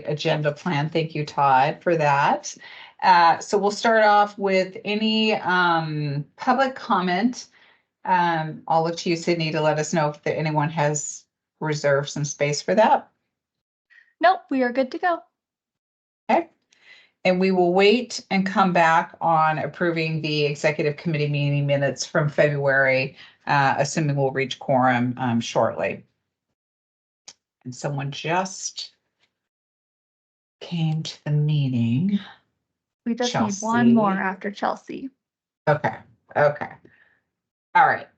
agenda plan. Thank you, Todd, for that. So we'll start off with any public comment. I'll look to you, Sydney, to let us know if anyone has reserved some space for that. Nope, we are good to go. Okay. And we will wait and come back on approving the executive committee meeting minutes from February, assuming we'll reach quorum shortly. And someone just came to the meeting. We just Chelsea. need one more after Chelsea. Okay. All right.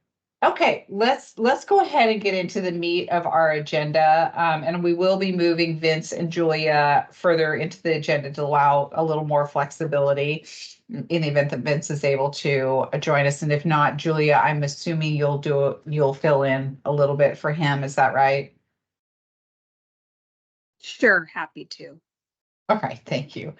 Okay, let's go ahead and get into the meat of our agenda. And we will be moving Vince and Julia further into the agenda to allow a little more flexibility in the event that Vince is able to join us. And if not, Julia, I'm assuming you'll fill in a little bit for him. Is that right? Sure, happy to. Okay, thank you.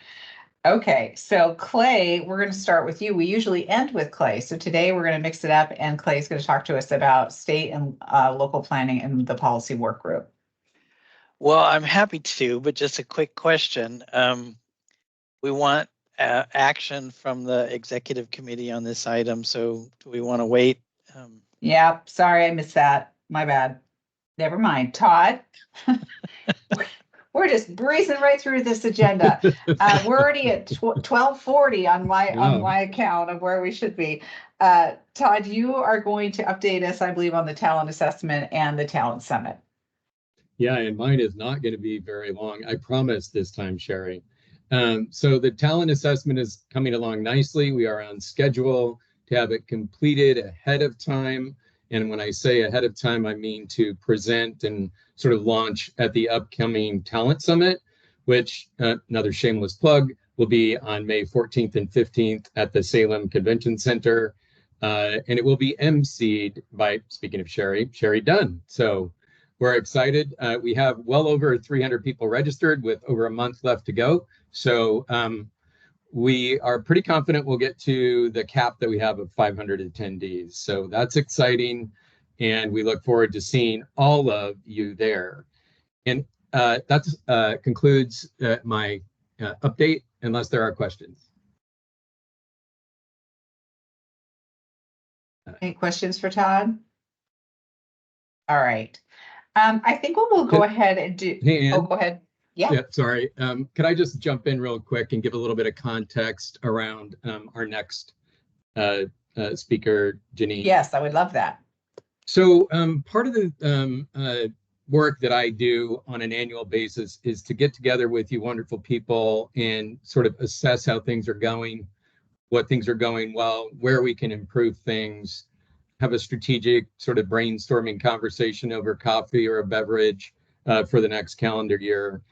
Okay, so Clay, we're going to start with you. We usually end with Clay. So today we're going to mix it up, and Clay's going to talk to us about state and local planning and the policy work group. Well, I'm happy to, but just a quick question. We want action from the executive committee on this item. So do we want to wait? Yeah, sorry, I missed that. My bad. Never mind. Todd? We're just breezing right through this agenda. We're already at 12:40 on my account of where we should be. Todd, you are going to update us, I believe, on the talent assessment and the talent summit. Yeah, and mine is not going to be very long. I promise this time, Sherry. So the talent assessment is coming along nicely. We are on schedule to have it completed ahead of time. And when I say ahead of time, I mean to present and sort of launch at the upcoming Talent Summit, which, another shameless plug, will be on May 14th and 15th at the Salem Convention Center. And it will be emceed by, speaking of Sherry Dunn. So we're excited. We have well over 300 people registered with over a month left to go. So we are pretty confident we'll get to the cap that we have of 500 attendees. So that's exciting. And we look forward to seeing all of you there. And that concludes my update, unless there are questions. Any questions for Todd? All right. I think what we'll go ahead and do. Hey, Ann. Oh, go ahead. Yeah, sorry. Could I just jump in real quick and give a little bit of context around our next speaker, Janine? Yes, I would love that. So part of the work that I do on an annual basis is to get together with you wonderful people and sort of assess how things are going, what things are going well, where we can improve things, have a strategic sort of brainstorming conversation over coffee or a beverage for the next calendar year.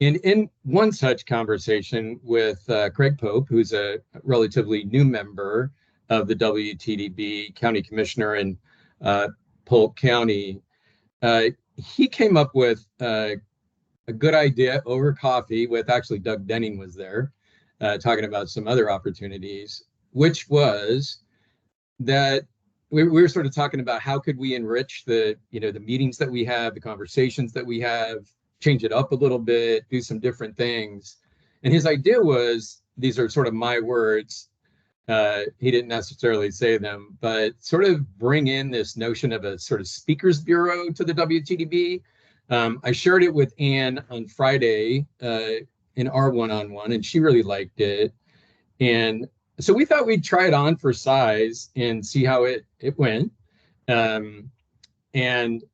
And in one such conversation with Craig Pope, who's a relatively new member of the WTDB County Commissioner in Polk County, he came up with a good idea over coffee with, actually Doug Denning was there talking about some other opportunities, which was that we were sort of talking about how could we enrich the meetings that we have, the conversations that we have, change it up a little bit, do some different things. And his idea was, these are sort of my words, he didn't necessarily say them, but sort of bring in this notion of a sort of speakers bureau to the WTDB. I shared it with Ann on Friday in our one-on-one, and she really liked it. And so we thought we'd try it on for size and see how it went. And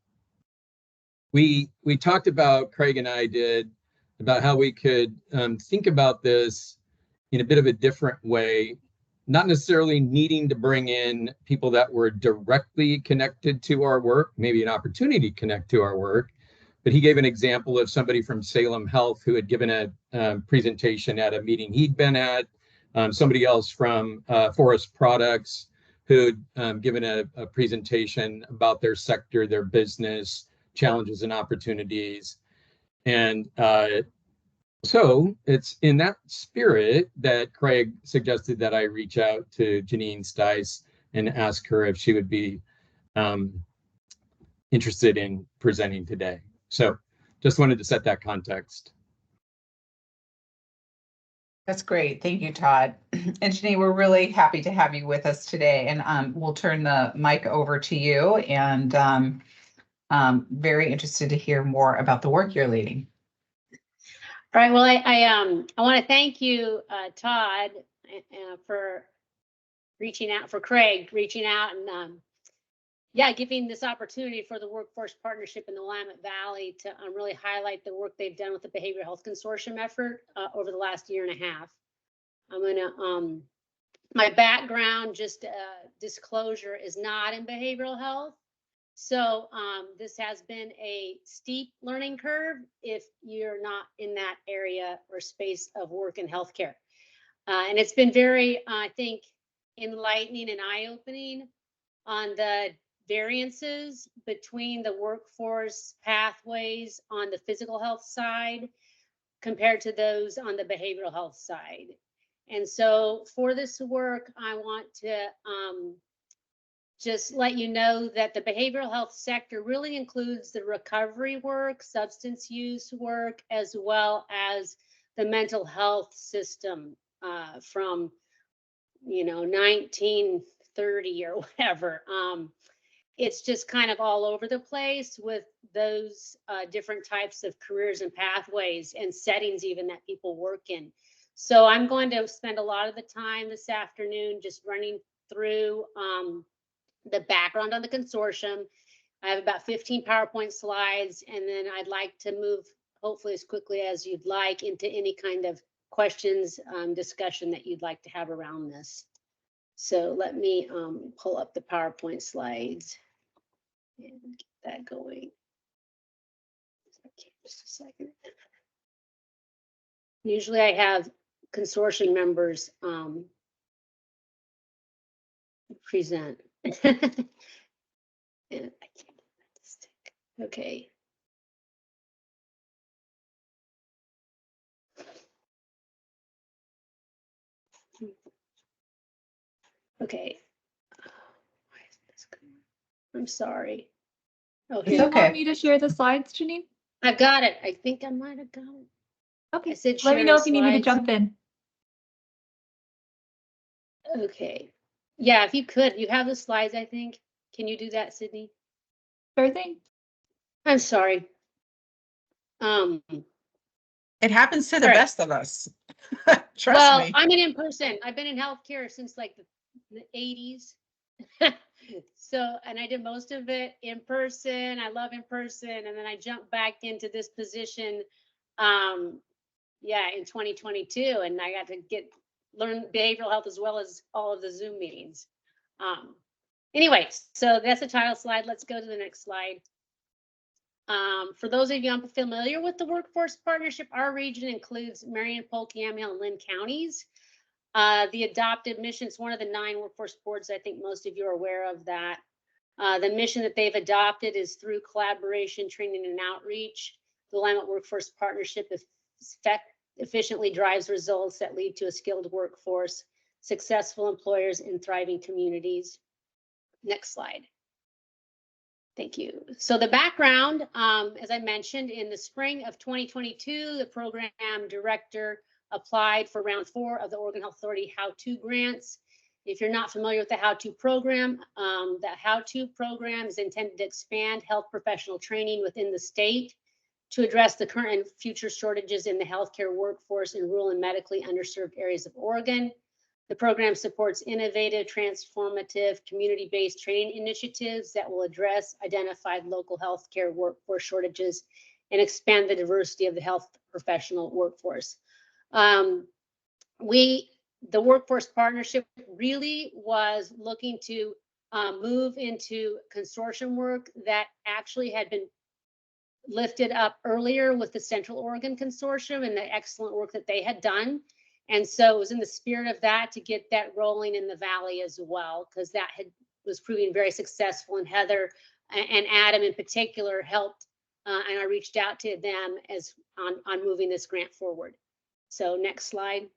we talked about, Craig and I did, about how we could think about this in a bit of a different way, not necessarily needing to bring in people that were directly connected to our work, maybe an opportunity to connect to our work. But he gave an example of somebody from Salem Health who had given a presentation at a meeting he'd been at, somebody else from Forest Products who'd given a presentation about their sector, their business, challenges and opportunities. And so it's in that spirit that Craig suggested that I reach out to Janine Stice and ask her if she would be interested in presenting today. So just wanted to set that context. That's great. Thank you, Todd. And Janine, we're really happy to have you with us today. And we'll turn the mic over to you, and very interested to hear more about the work you're leading. All right. Well, I want to thank you, Todd, for reaching out, for Craig reaching out, and yeah, giving this opportunity for the Workforce Partnership in the Willamette Valley to really highlight the work they've done with the Behavioral Health Consortium effort over the last year and a half. I'm gonna my background, just disclosure, is not in behavioral health. So this has been a steep learning curve if you're not in that area or space of work in healthcare. And it's been very, I think, enlightening and eye-opening on the variances between the workforce pathways on the physical health side compared to those on the behavioral health side. And so for this work, I want to just let you know that the behavioral health sector really includes the recovery work, substance use work, as well as the mental health system from, 1930 or whatever. It's just kind of all over the place with those different types of careers and pathways and settings even that people work in. So I'm going to spend a lot of the time this afternoon just running through the background on the consortium. I have about 15 PowerPoint slides, and then I'd like to move, hopefully as quickly as you'd like, into any kind of questions, discussion that you'd like to have around this. So let me pull up the PowerPoint slides and get that going. Okay, just a second. Usually I have consortium members present. And I can't get this stick. Okay. Okay. Why is this going? I'm sorry. Oh, Do It's you here. okay. want me to share the slides, Janine? I've got it. I think I might have got it. Okay, I said let me share know if you need me to slides. jump in. Okay. Yeah, if you could, you have the slides, I think. Can you do that, Sydney? Sure thing. I'm sorry. It happens to the All right. best of us. Trust Well, me. I'm an in-person. I've been in healthcare since like the 80s. So, and I did most of it in person. I love in person. And then I jumped back into this position, yeah, in 2022. And I got to learn behavioral health as well as all of the Zoom meetings. Anyways, so that's the title slide. Let's go to the next slide. For those of you unfamiliar with the Workforce Partnership, our region includes Marion, Polk, Yamhill, and Lynn counties. The adopted mission is one of the 9 workforce boards. I think most of you are aware of that. The mission that they've adopted is through collaboration, training, and outreach. The Willamette Workforce Partnership efficiently drives results that lead to a skilled workforce, successful employers, and thriving communities. Next slide. Thank you. So the background, as I mentioned, in the spring of 2022, the program director applied for round 4 of the Oregon Health Authority How-To grants. If you're not familiar with the How-To program, the How-To program is intended to expand health professional training within the state to address the current and future shortages in the healthcare workforce in rural and medically underserved areas of Oregon. The program supports innovative, transformative, community-based training initiatives that will address identified local healthcare workforce shortages and expand the diversity of the health professional workforce. The Workforce Partnership really was looking to move into consortium work that actually had been lifted up earlier with the Central Oregon Consortium and the excellent work that they had done. And so it was in the spirit of that to get that rolling in the Valley as well, because that was proving very successful. And Heather and Adam in particular helped, and I reached out to them as on moving this grant forward. So next slide.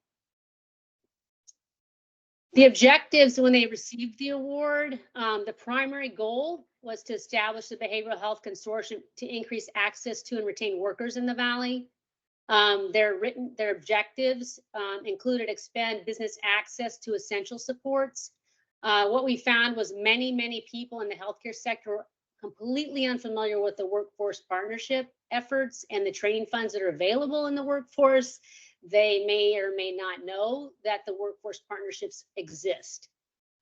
The objectives when they received the award, the primary goal was to establish the Behavioral Health Consortium to increase access to and retain workers in the Valley. Their objectives included expand business access to essential supports. What we found was many people in the healthcare sector were completely unfamiliar with the workforce partnership efforts and the training funds that are available in the workforce. They may or may not know that the workforce partnerships exist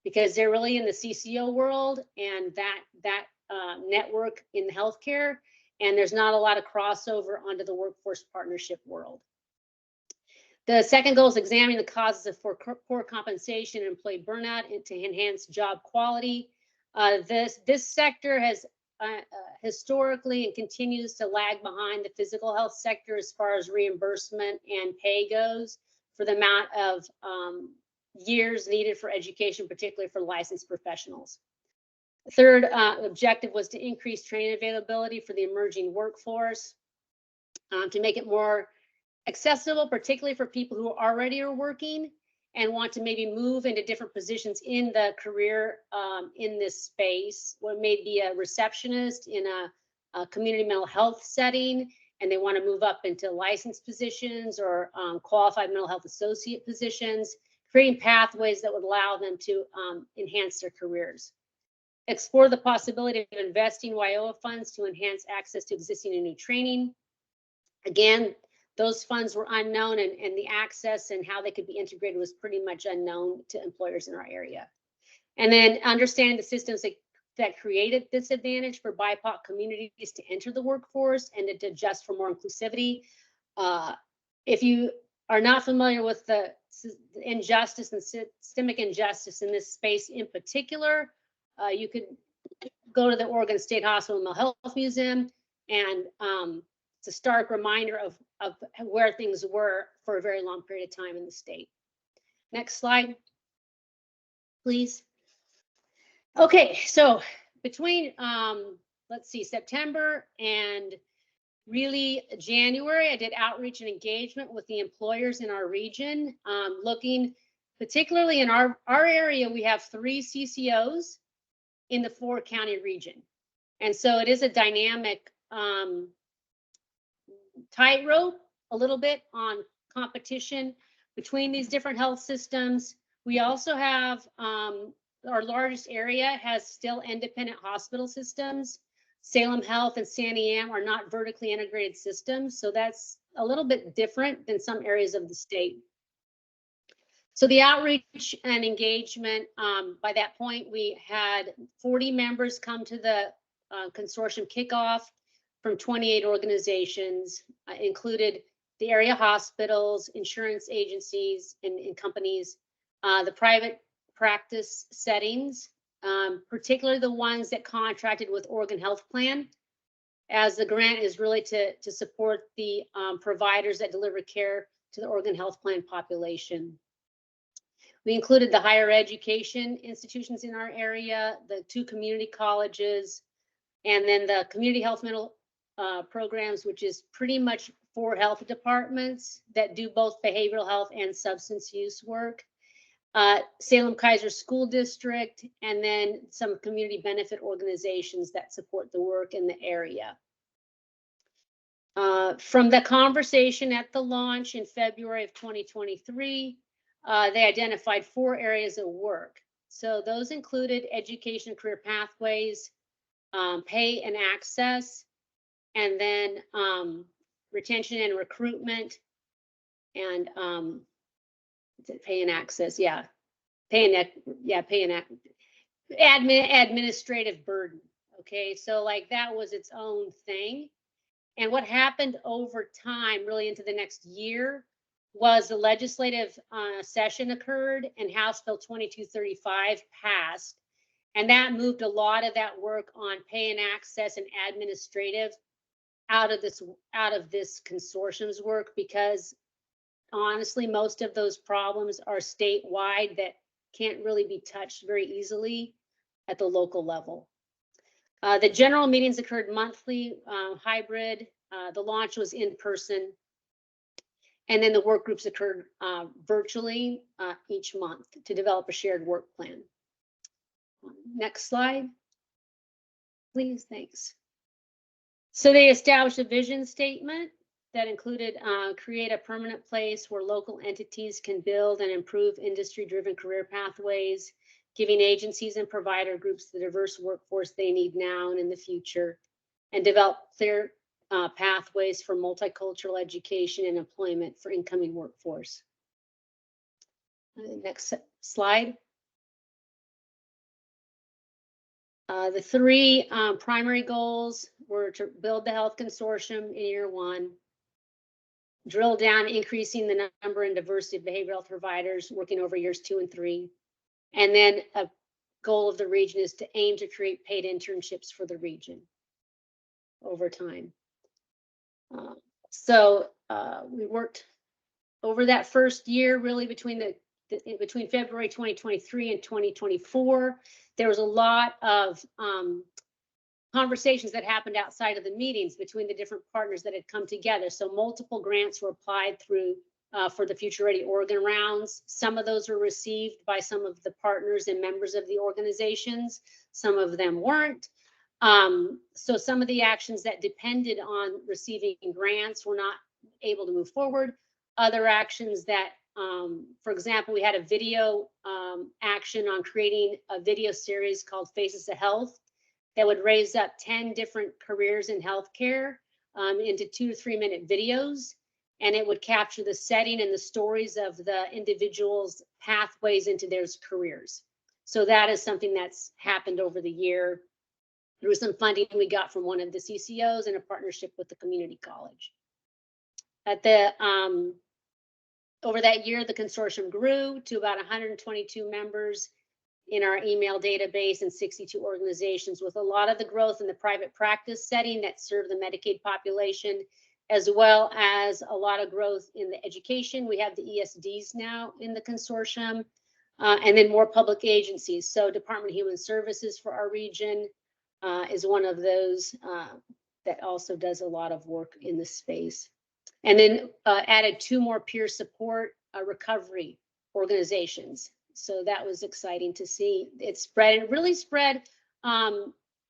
because they're really in the CCO world and that network in healthcare, and there's not a lot of crossover onto the workforce partnership world. The second goal is examining the causes of poor compensation and employee burnout to enhance job quality. This sector has historically and continues to lag behind the physical health sector as far as reimbursement and pay goes for the amount of years needed for education, particularly for licensed professionals. The third objective was to increase training availability for the emerging workforce, to make it more accessible, particularly for people who already are working and want to maybe move into different positions in the career in this space. What may be a receptionist in a community mental health setting, and they want to move up into licensed positions or qualified mental health associate positions, creating pathways that would allow them to enhance their careers. Explore the possibility of investing WIOA funds to enhance access to existing and new training. Again, those funds were unknown, and the access and how they could be integrated was pretty much unknown to employers in our area. And then understanding the systems that created this advantage for BIPOC communities to enter the workforce and to adjust for more inclusivity. If you are not familiar with the injustice and systemic injustice in this space in particular, you could go to the Oregon State Hospital Mental Health Museum, and it's a stark reminder of where things were for a very long period of time in the state. Next slide, please. Okay, so between let's see, September and really January, I did outreach and engagement with the employers in our region, looking particularly in our area. We have 3 CCOs in the 4-county region, and so it is a dynamic tightrope a little bit on competition between these different health systems. We also have our largest area has still independent hospital systems. Salem Health and Santiam are not vertically integrated systems, so that's a little bit different than some areas of the state. So the outreach and engagement, by that point, we had 40 members come to the consortium kickoff from 28 organizations, included the area hospitals, insurance agencies and companies, the private practice settings, particularly the ones that contracted with Oregon Health Plan, as the grant is really to support the providers that deliver care to the Oregon Health Plan population. We included the higher education institutions in our area, the 2 community colleges, and then the community health mental programs, which is pretty much 4 health departments that do both behavioral health and substance use work. Salem Kaiser School District, and then some community benefit organizations that support the work in the area. From the conversation at the launch in February of 2023, they identified 4 areas of work. So those included education, career pathways, pay and access, and then retention and recruitment, and pay and access, administrative burden. Okay, so like that was its own thing. And what happened over time, really into the next year, was the legislative session occurred and House Bill 2235 passed. And that moved a lot of that work on pay and access and administrative out of this consortium's work, because honestly, most of those problems are statewide that can't really be touched very easily at the local level. The general meetings occurred monthly, hybrid. The launch was in person. And then the work groups occurred virtually each month to develop a shared work plan. Next slide, please. Thanks. So they established a vision statement that included create a permanent place where local entities can build and improve industry-driven career pathways, giving agencies and provider groups the diverse workforce they need now and in the future, and develop clear pathways for multicultural education and employment for incoming workforce. Next slide. The three primary goals were to build the health consortium in year one, drill down, increasing the number and diversity of behavioral health providers working over years 2 and 3. And then a goal of the region is to aim to create paid internships for the region over time. We worked over that first year, really between February 2023 and 2024. There was a lot of conversations that happened outside of the meetings between the different partners that had come together. So multiple grants were applied through for the Future Ready Oregon rounds. Some of those were received by some of the partners and members of the organizations. Some of them weren't. So some of the actions that depended on receiving grants were not able to move forward. Other actions that, for example, we had a video action on creating a video series called Faces of Health that would raise up 10 different careers in healthcare into 2 to 3 minute videos. And it would capture the setting and the stories of the individuals' pathways into their careers. So that is something that's happened over the year through some funding we got from one of the CCOs in a partnership with the community college. At the over that year, the consortium grew to about 122 members in our email database and 62 organizations, with a lot of the growth in the private practice setting that serve the Medicaid population, as well as a lot of growth in the education. We have the ESDs now in the consortium, and then more public agencies. So Department of Human Services for our region is one of those that also does a lot of work in this space. And then added 2 more peer support recovery organizations. So that was exciting to see. It spread, it really spread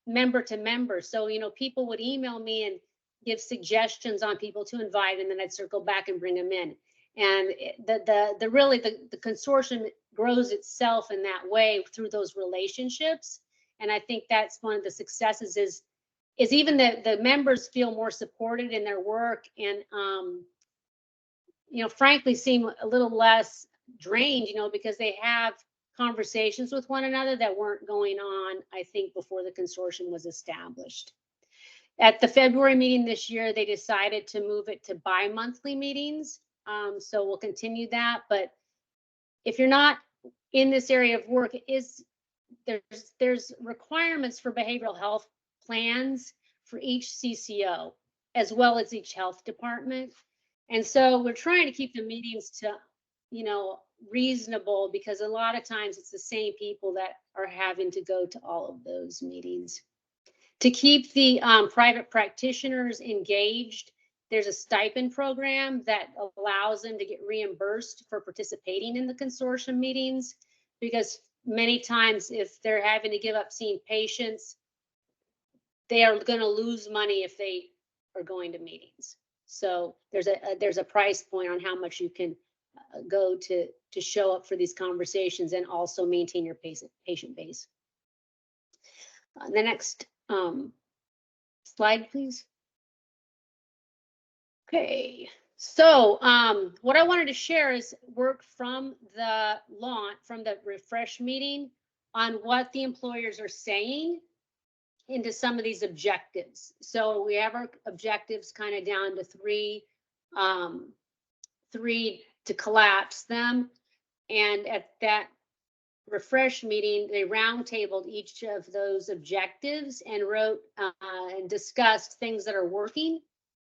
member to member. So, you know, people would email me and give suggestions on people to invite, and then I'd circle back and bring them in. And the consortium grows itself in that way through those relationships. And I think that's one of the successes is even the members feel more supported in their work and, you know, frankly, seem a little less drained, you know, because they have conversations with one another that weren't going on, I think, before the consortium was established. At the February meeting this year, they decided to move it to bi-monthly meetings. So we'll continue that. But if you're not in this area of work, there's requirements for behavioral health plans for each CCO, as well as each health department. And so we're trying to keep the meetings to, you know, reasonable, because a lot of times it's the same people that are having to go to all of those meetings. To keep the private practitioners engaged, there's a stipend program that allows them to get reimbursed for participating in the consortium meetings, because many times if they're having to give up seeing patients, they are going to lose money if they are going to meetings. So there's a price point on how much you can go to show up for these conversations and also maintain your patient base. The next slide, please. Okay, so what I wanted to share is work from the launch, from the refresh meeting, on what the employers are saying into some of these objectives. So we have our objectives kind of down to 3 to collapse them. And at that refresh meeting, they roundtabled each of those objectives and wrote and discussed things that are working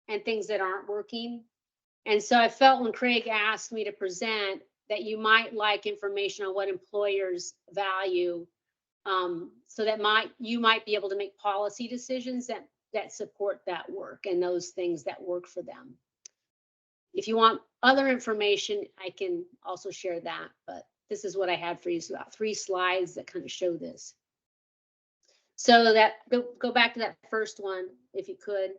and things that aren't working. And so I felt when Craig asked me to present that you might like information on what employers value, so that you might be able to make policy decisions that support that work and those things that work for them. If you want other information, I can also share that, but this is what I had for you. So about 3 slides that kind of show this. So that go back to that first one, if you could.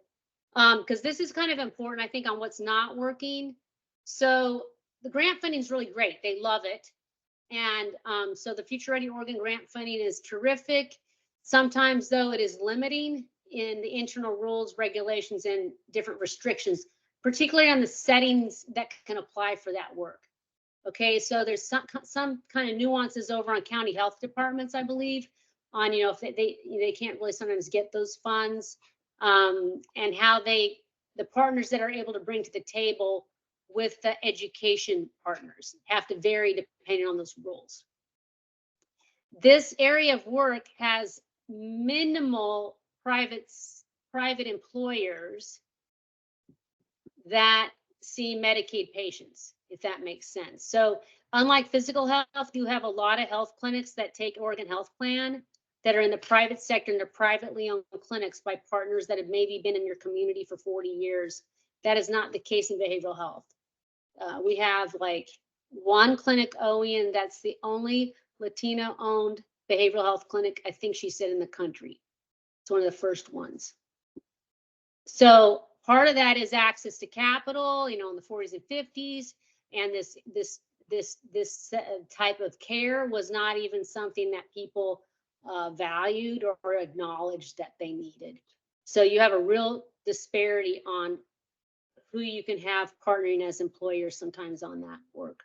Because this is kind of important, I think, on what's not working. So the grant funding is really great. They love it. And so the Future Ready Oregon grant funding is terrific. Sometimes, though, it is limiting in the internal rules, regulations, and different restrictions, particularly on the settings that can apply for that work. Okay, so there's some kind of nuances over on county health departments, I believe, on, you know, if they can't really sometimes get those funds, and how the partners that are able to bring to the table with the education partners have to vary depending on those rules. This area of work has minimal private employers that see Medicaid patients, if that makes sense. So unlike physical health, you have a lot of health clinics that take Oregon Health Plan that are in the private sector, and they're privately owned clinics by partners that have maybe been in your community for 40 years. That is not the case in behavioral health. We have like one clinic, OEN, that's the only Latino-owned behavioral health clinic, I think she said, in the country. It's one of the first ones. So part of that is access to capital, you know, in the 40s and 50s, and this type of care was not even something that people valued or acknowledged that they needed. So you have a real disparity on who you can have partnering as employers sometimes on that work.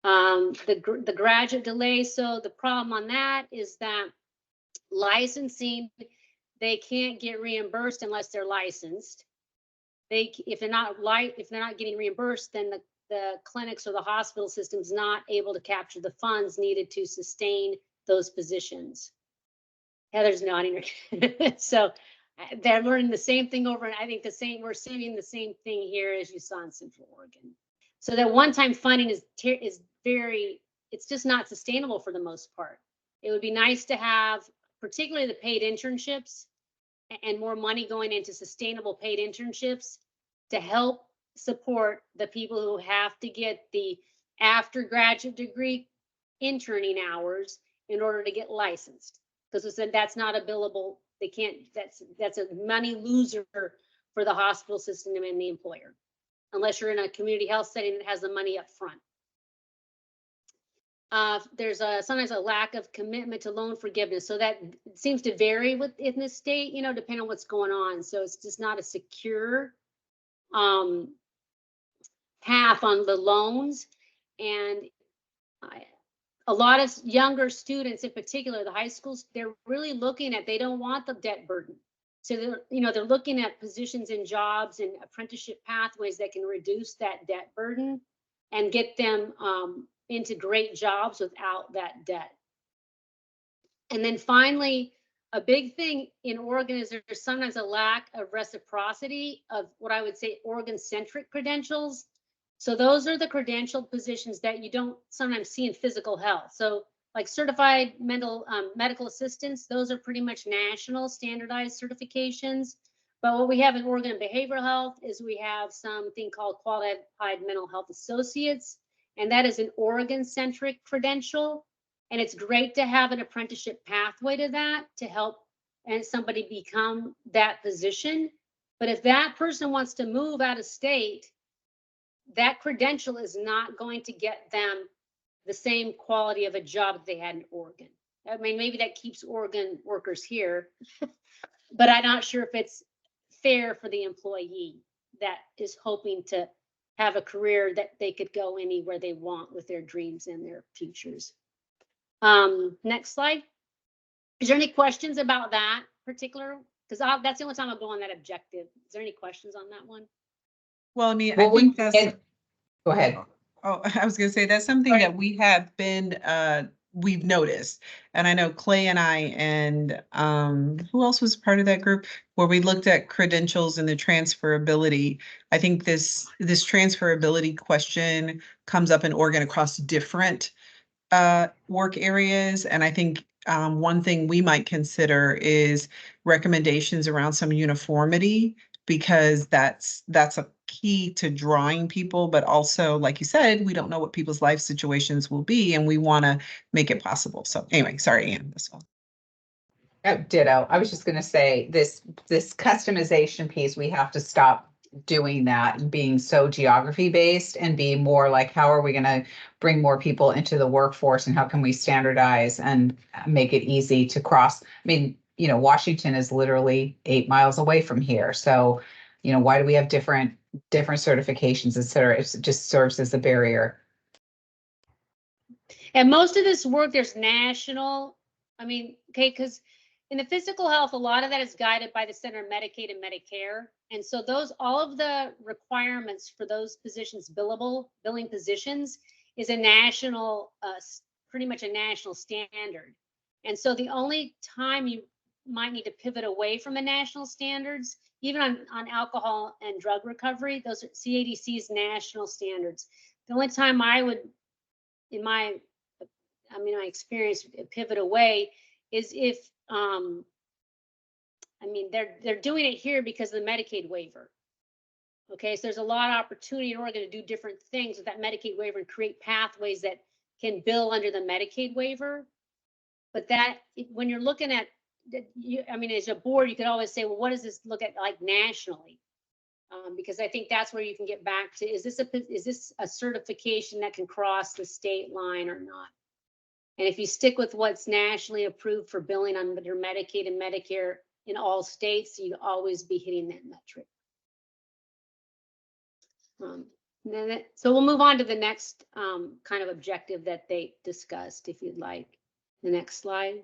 The graduate delay. So the problem on that is that licensing, they can't get reimbursed unless they're licensed. If they're not getting reimbursed, then the clinics or the hospital system's not able to capture the funds needed to sustain those positions. Heather's nodding. So they're learning the same thing over, and I think we're seeing the same thing here as you saw in Central Oregon. So that one-time funding is very, it's just not sustainable for the most part. It would be nice to have, particularly the paid internships, and more money going into sustainable paid internships to help support the people who have to get the after graduate degree interning hours in order to get licensed, because that's not a billable. They can't. That's a money loser for the hospital system and the employer, unless you're in a community health setting that has the money up front. There's sometimes a lack of commitment to loan forgiveness. So that seems to vary in this state, you know, depending on what's going on. So it's just not a secure path on the loans. And a lot of younger students in particular, the high schools, they're really looking at, they don't want the debt burden. So they're looking at positions in jobs and apprenticeship pathways that can reduce that debt burden and get them into great jobs without that debt. And then finally, a big thing in Oregon is there's sometimes a lack of reciprocity of what I would say Oregon-centric credentials. So those are the credentialed positions that you don't sometimes see in physical health. So like certified medical assistants, those are pretty much national standardized certifications. But what we have in Oregon behavioral health is we have something called qualified mental health associates. And that is an Oregon-centric credential. And it's great to have an apprenticeship pathway to that to help and somebody become that position. But if that person wants to move out of state, that credential is not going to get them the same quality of a job that they had in Oregon. I mean, maybe that keeps Oregon workers here, but I'm not sure if it's fair for the employee that is hoping to have a career that they could go anywhere they want with their dreams and their futures. Next slide. Is there any questions about that particular? Because that's the only time I'll go on that objective. Is there any questions on that one? Well, I mean, Well, I think that's, go ahead. oh, I was gonna say, that's something that we have been, we've noticed. And I know Clay and I and who else was part of that group where we looked at credentials and the transferability. I think this transferability question comes up in Oregon across different work areas. And I think one thing we might consider is recommendations around some uniformity, because that's a key to drawing people, but also, like you said, we don't know what people's life situations will be, and we want to make it possible. So anyway, sorry, Anne, this one. Oh, ditto. I was just gonna say this customization piece, we have to stop doing that and being so geography based and be more like, how are we gonna bring more people into the workforce and how can we standardize and make it easy to cross? I mean, Washington is literally 8 miles away from here. So, why do we have different certifications, et cetera? It just serves as a barrier. And most of this work, there's national, okay, because in the physical health, a lot of that is guided by the Center of Medicaid and Medicare. And so all of the requirements for those positions, billing positions, is a national, pretty much a national standard. And so the only time you might need to pivot away from the national standards, even on alcohol and drug recovery, those are CADC's national standards. The only time I would, in my experience, pivot away is if they're doing it here because of the Medicaid waiver. Okay, so there's a lot of opportunity in Oregon to do different things with that Medicaid waiver and create pathways that can bill under the Medicaid waiver. But that, when you're looking at, as a board, you could always say, well, what does this look at like nationally? Because I think that's where you can get back to, is this a certification that can cross the state line or not? And if you stick with what's nationally approved for billing under Medicaid and Medicare in all states, you'll always be hitting that metric. So we'll move on to the next kind of objective that they discussed, if you'd like. The next slide.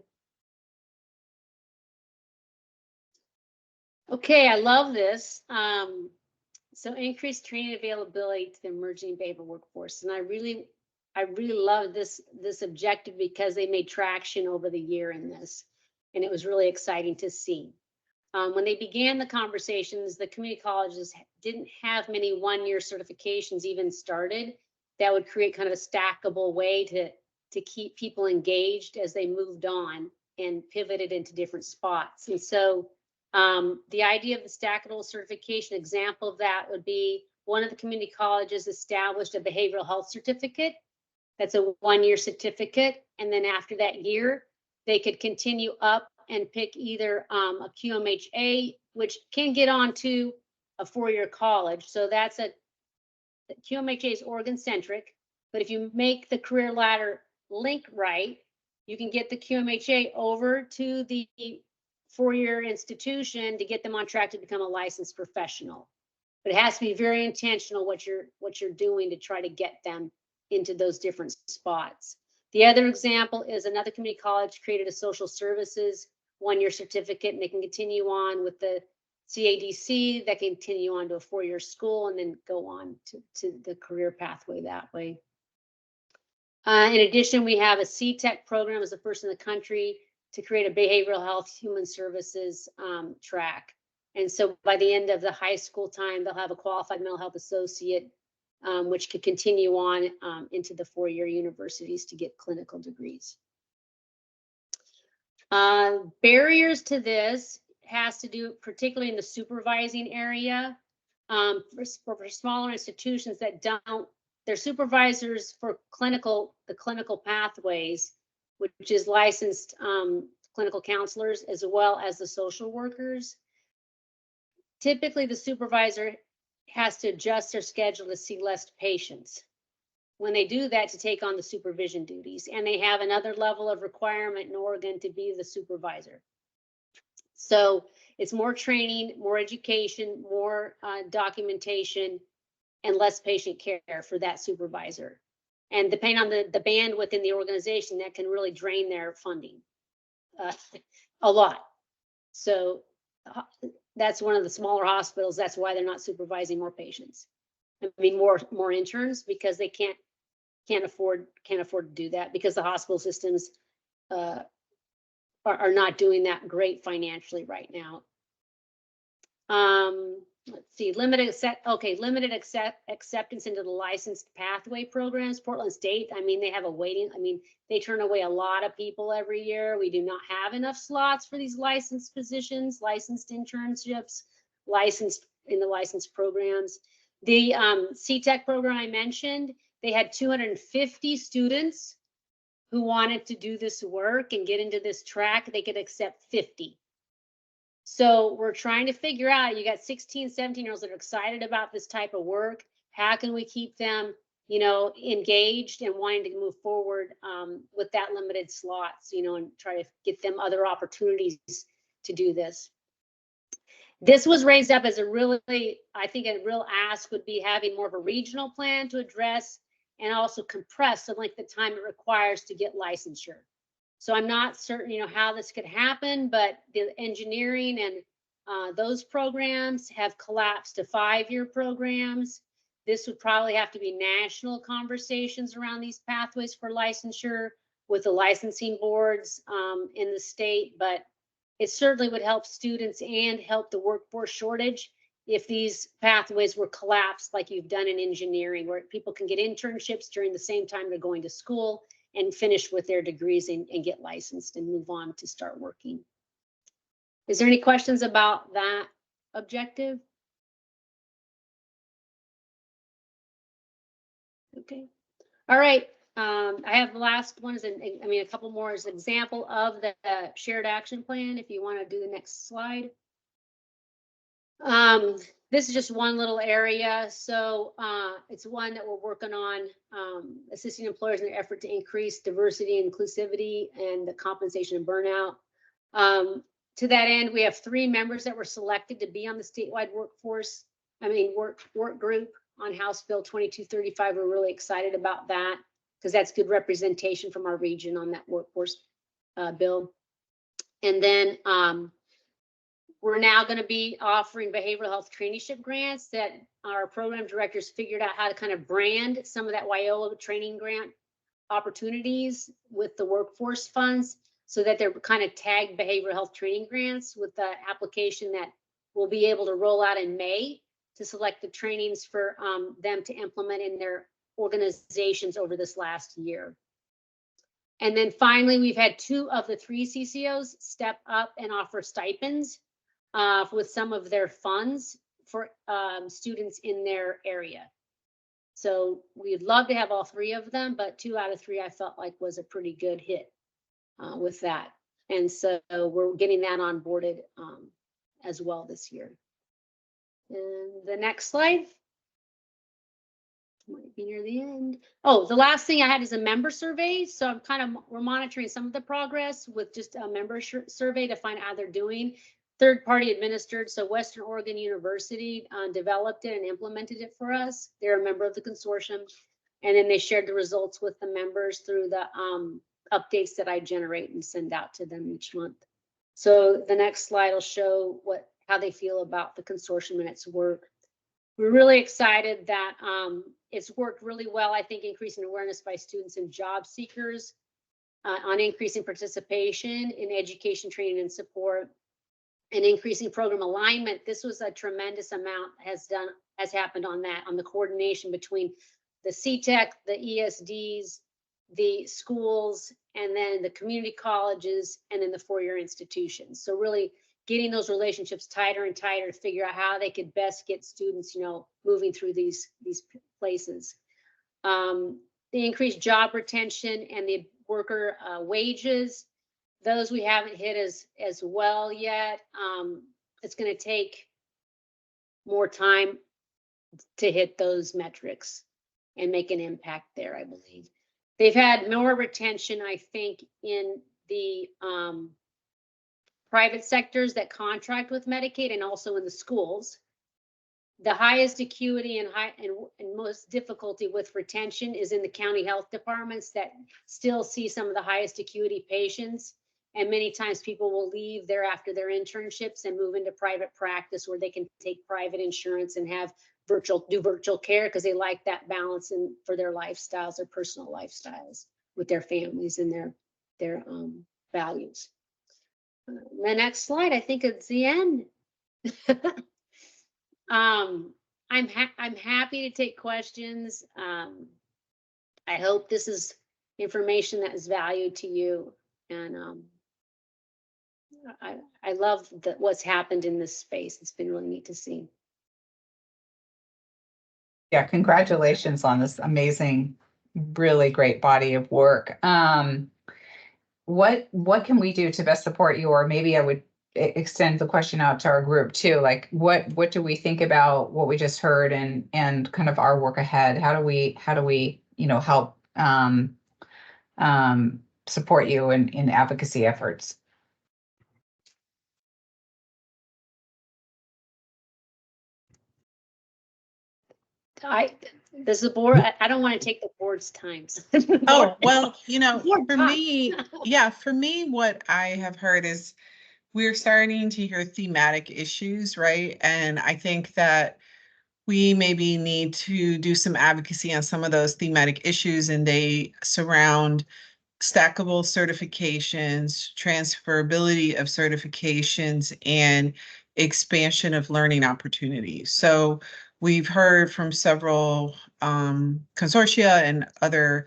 Okay, I love this. So increased training availability to the emerging behavioral workforce. And I really love this objective because they made traction over the year in this. And it was really exciting to see. When they began the conversations, the community colleges didn't have many one-year certifications even started that would create kind of a stackable way to keep people engaged as they moved on and pivoted into different spots. And so the idea of the stackable certification example of that would be one of the community colleges established a behavioral health certificate. That's a one-year certificate. And then after that year, they could continue up and pick either a QMHA, which can get on to a four-year college. So that's QMHA is Oregon-centric, but if you make the career ladder link right, you can get the QMHA over to the four-year institution to get them on track to become a licensed professional. But it has to be very intentional what you're doing to try to get them into those different spots. The other example is another community college created a social services one-year certificate, and they can continue on with the CADC, that can continue on to a four-year school and then go on to the career pathway that way. In addition, we have a CTEC program as the first in the country to create a behavioral health human services track. And so by the end of the high school time, they'll have a qualified mental health associate, which could continue on into the four-year universities to get clinical degrees. Barriers to this has to do particularly in the supervising area. For smaller institutions that don't, their supervisors for the clinical pathways, which is licensed clinical counselors as well as the social workers. Typically, the supervisor has to adjust their schedule to see less patients when they do that, to take on the supervision duties. And they have another level of requirement in Oregon to be the supervisor. So it's more training, more education, more documentation, and less patient care for that supervisor. And depending on the bandwidth in the organization, that can really drain their funding a lot. So that's one of the smaller hospitals. That's why they're not supervising more patients. I mean, more interns, because they can't afford to do that, because the hospital systems are not doing that great financially right now. Let's see, limited acceptance into the licensed pathway programs. Portland State, they have a waiting, they turn away a lot of people every year. We do not have enough slots for these licensed positions, licensed internships, licensed in the licensed programs. The CTEC program I mentioned, they had 250 students who wanted to do this work and get into this track, they could accept 50. So we're trying to figure out, you got 16, 17-year-olds that are excited about this type of work. How can we keep them, engaged and wanting to move forward with that limited slots, and try to get them other opportunities to do this. This was raised up as a really, I think a real ask would be having more of a regional plan to address and also compress the length of time it requires to get licensure. So I'm not certain, how this could happen, but the engineering and those programs have collapsed to 5-year programs. This would probably have to be national conversations around these pathways for licensure with the licensing boards in the state, but it certainly would help students and help the workforce shortage if these pathways were collapsed like you've done in engineering, where people can get internships during the same time they're going to school and finish with their degrees and get licensed and move on to start working. Is there any questions about that objective? Okay. All right. I have the last one a couple more as an example of the shared action plan. If you want to do the next slide. This is just one little area. So it's one that we're working on, assisting employers in their effort to increase diversity and inclusivity and the compensation and burnout. To that end, we have 3 members that were selected to be on the statewide work group on House Bill 2235. We're really excited about that because that's good representation from our region on that workforce bill. And then we're now going to be offering behavioral health traineeship grants that our program directors figured out how to kind of brand some of that WIOA training grant opportunities with the workforce funds so that they're kind of tagged behavioral health training grants with the application that we'll be able to roll out in May to select the trainings for them to implement in their organizations over this last year. And then finally, we've had 2 of the 3 CCOs step up and offer stipends with some of their funds for students in their area. So we'd love to have all 3 of them, but 2 out of 3 I felt like was a pretty good hit with that. And so we're getting that onboarded as well this year. And the next slide. Might be near the end. Oh, the last thing I had is a member survey. So we're monitoring some of the progress with just a member survey to find out how they're doing. Third-party administered. So Western Oregon University developed it and implemented it for us. They're a member of the consortium. And then they shared the results with the members through the updates that I generate and send out to them each month. So the next slide will show how they feel about the consortium and its work. We're really excited that it's worked really well, I think, increasing awareness by students and job seekers on increasing participation in education, training, and support, and increasing program alignment. This was a tremendous amount has happened on the coordination between the CTEC, the ESDs, the schools, and then the community colleges, and then the 4-year institutions. So really getting those relationships tighter and tighter to figure out how they could best get students, moving through these places. The increased job retention and the worker wages, those we haven't hit as well yet. It's going to take more time to hit those metrics and make an impact there, I believe. They've had more retention, I think, in the private sectors that contract with Medicaid and also in the schools. The highest acuity and most difficulty with retention is in the county health departments that still see some of the highest acuity patients. And many times people will leave there after their internships and move into private practice where they can take private insurance and have do virtual care because they like that balance for their lifestyles, their personal lifestyles with their families and their values. The next slide, I think it's the end. I'm happy to take questions. I hope this is information that is valued to you, and I love what's happened in this space. It's been really neat to see. Yeah, congratulations on this amazing really great body of work. What can we do to best support you? Or maybe I would extend the question out to our group too. Like, what do we think about what we just heard and kind of our work ahead? How do we help support you in advocacy efforts? This is the board. I don't want to take the board's times. Oh, well, Board for time. me, yeah, for me, what I have heard is we're starting to hear thematic issues, right? And I think that we maybe need to do some advocacy on some of those thematic issues, and they surround stackable certifications, transferability of certifications, and expansion of learning opportunities. So we've heard from several consortia and other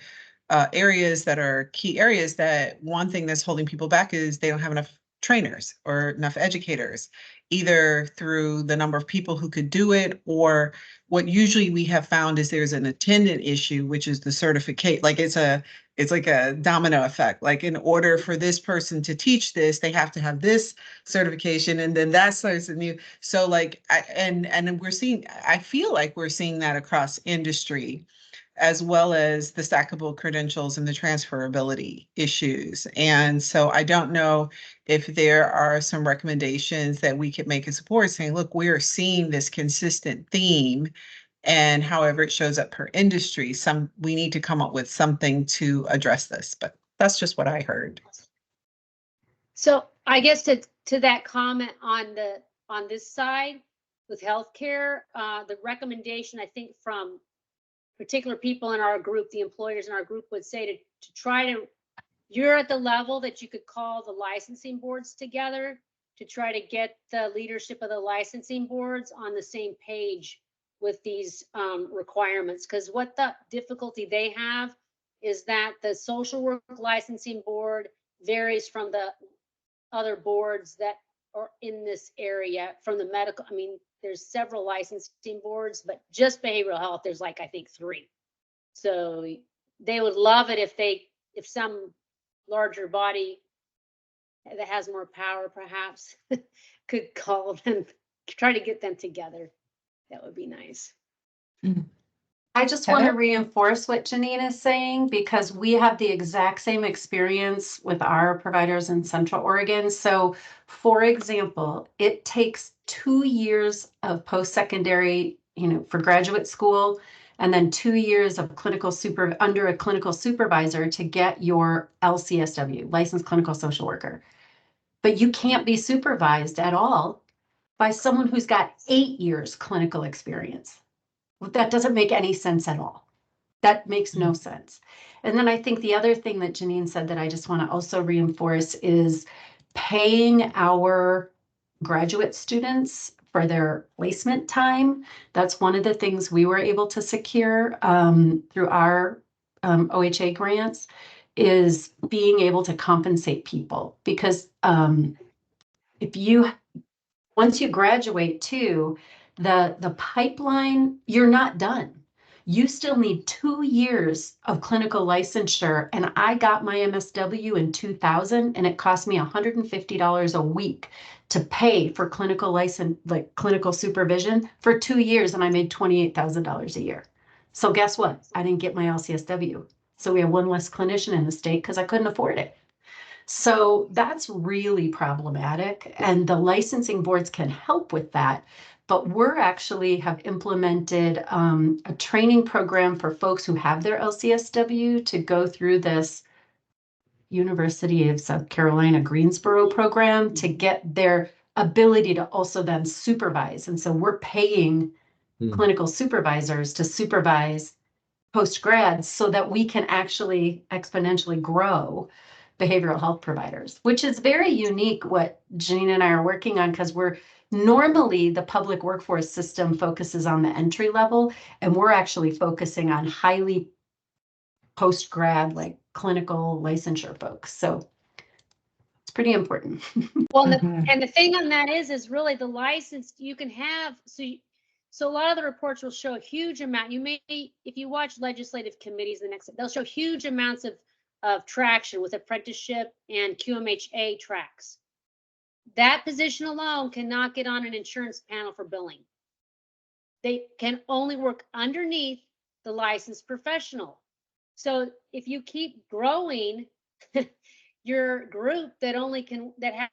areas that are key areas that one thing that's holding people back is they don't have enough trainers or enough educators, either through the number of people who could do it, or what usually we have found is there's an attendant issue, which is the certificate. Like it's like a domino effect. Like in order for this person to teach this, they have to have this certification, and then that starts a new. So like, and I feel like we're seeing that across industry, as well as the stackable credentials and the transferability issues. And so I don't know if there are some recommendations that we could make as a board saying, look, we are seeing this consistent theme, and however it shows up per industry, we need to come up with something to address this. But that's just what I heard. So I guess to that comment on this side with healthcare, the recommendation I think from particular people in our group, the employers in our group, would say to try to, you're at the level that you could call the licensing boards together to try to get the leadership of the licensing boards on the same page with these requirements. Because what the difficulty they have is that the social work licensing board varies from the other boards that are in this area, from the medical. I mean, there's several licensing boards, but just behavioral health, there's like, I think 3. So they would love it if some larger body that has more power perhaps could call them, try to get them together. That would be nice. I just want to reinforce what Janine is saying, because we have the exact same experience with our providers in Central Oregon. So, for example, it takes 2 years of post-secondary, for graduate school, and then 2 years of under a clinical supervisor to get your LCSW, licensed clinical social worker. But you can't be supervised at all by someone who's got 8 years clinical experience. That doesn't make any sense at all. That makes no sense. And then I think the other thing that Janine said that I just want to also reinforce is paying our graduate students for their placement time. That's one of the things we were able to secure through our OHA grants, is being able to compensate people. Because once you graduate too, the pipeline, you're not done. You still need 2 years of clinical licensure. And I got my MSW in 2000, and it cost me $150 a week to pay for clinical clinical supervision for 2 years. And I made $28,000 a year. So guess what? I didn't get my LCSW. So we have one less clinician in the state because I couldn't afford it. So that's really problematic, and the licensing boards can help with that. But we're actually have implemented a training program for folks who have their LCSW to go through this University of South Carolina Greensboro program to get their ability to also then supervise. And so we're paying clinical supervisors to supervise post-grads so that we can actually exponentially grow behavioral health providers, which is very unique what Janine and I are working on, because normally the public workforce system focuses on the entry level, and we're actually focusing on highly post-grad, like clinical licensure folks. So it's pretty important. Well, and the thing on that is really the license you can have. So So a lot of the reports will show a huge amount. You may, if you watch legislative committees, they'll show huge amounts of traction with apprenticeship and QMHA tracks. That position alone cannot get on an insurance panel for billing. They can only work underneath the licensed professional. So if you keep growing your group that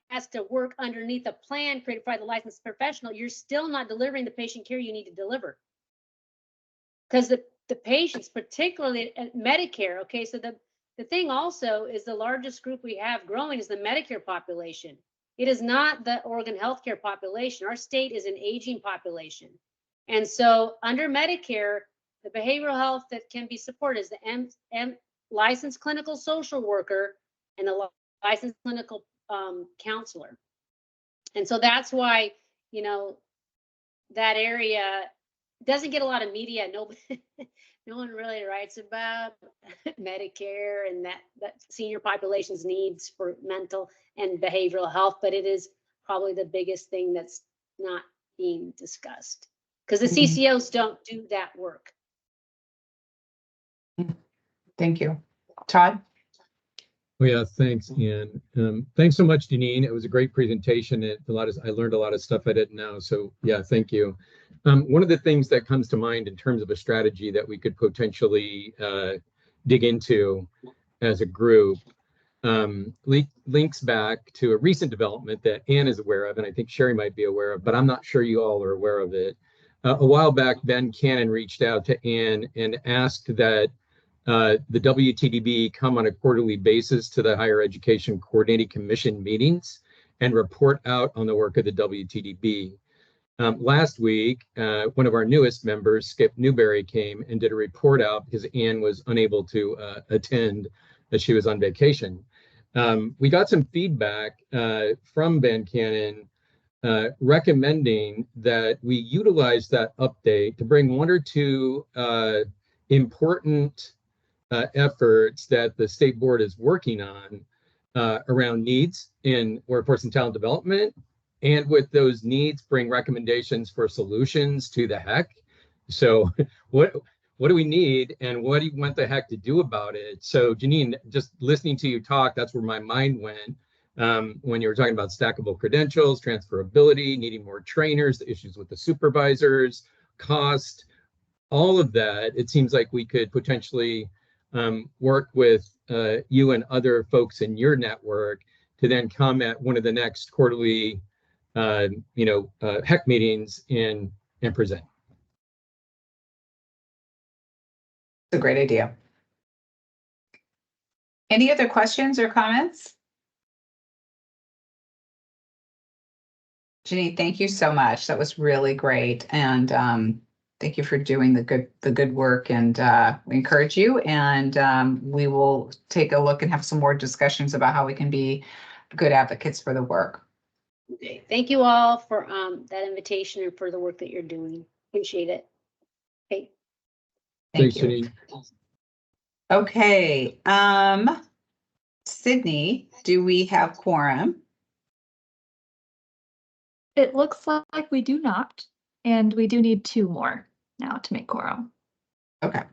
has to work underneath a plan created by the licensed professional, you're still not delivering the patient care you need to deliver. Because the patients, particularly at Medicare, okay, so the thing also is the largest group we have growing is the Medicare population. It is not the Oregon healthcare population. Our state is an aging population. And so under Medicare, the behavioral health that can be supported is the licensed clinical social worker and a licensed clinical counselor. And so that's why, you know, that area doesn't get a lot of media. No one really writes about Medicare and that senior population's needs for mental and behavioral health, but it is probably the biggest thing that's not being discussed because the CCOs don't do that work. Thank you. Todd? Oh yeah, thanks, Ian. Thanks so much, Janine. It was a great presentation. I learned a lot of stuff I didn't know. So yeah, thank you. One of the things that comes to mind in terms of a strategy that we could potentially dig into as a group links back to a recent development that Ann is aware of, and I think Sherry might be aware of, but I'm not sure you all are aware of it. A while back, Ben Cannon reached out to Ann and asked that the WTDB come on a quarterly basis to the Higher Education Coordinating Commission meetings and report out on the work of the WTDB. Last week, one of our newest members, Skip Newberry, came and did a report out because Ann was unable to attend as she was on vacation. We got some feedback from Ben Cannon recommending that we utilize that update to bring one or two important efforts that the state board is working on around needs in workforce and talent development, and with those needs bring recommendations for solutions to the HEC. So what do we need and what do you want the HEC to do about it? So Janine, just listening to you talk, that's where my mind went when you were talking about stackable credentials, transferability, needing more trainers, the issues with the supervisors, cost, all of that. It seems like we could potentially work with you and other folks in your network to then come at one of the next quarterly HEC meetings and present. It's a great idea. Any other questions or comments? Janine, thank you so much. That was really great. And thank you for doing the good work, and we encourage you, and we will take a look and have some more discussions about how we can be good advocates for the work. Okay. Thank you all for that invitation and for the work that you're doing. Appreciate it. Okay. Thank Thanks, you. Janine. Okay. Sydney, do we have quorum? It looks like we do not, and we do need 2 more now to make quorum. Okay.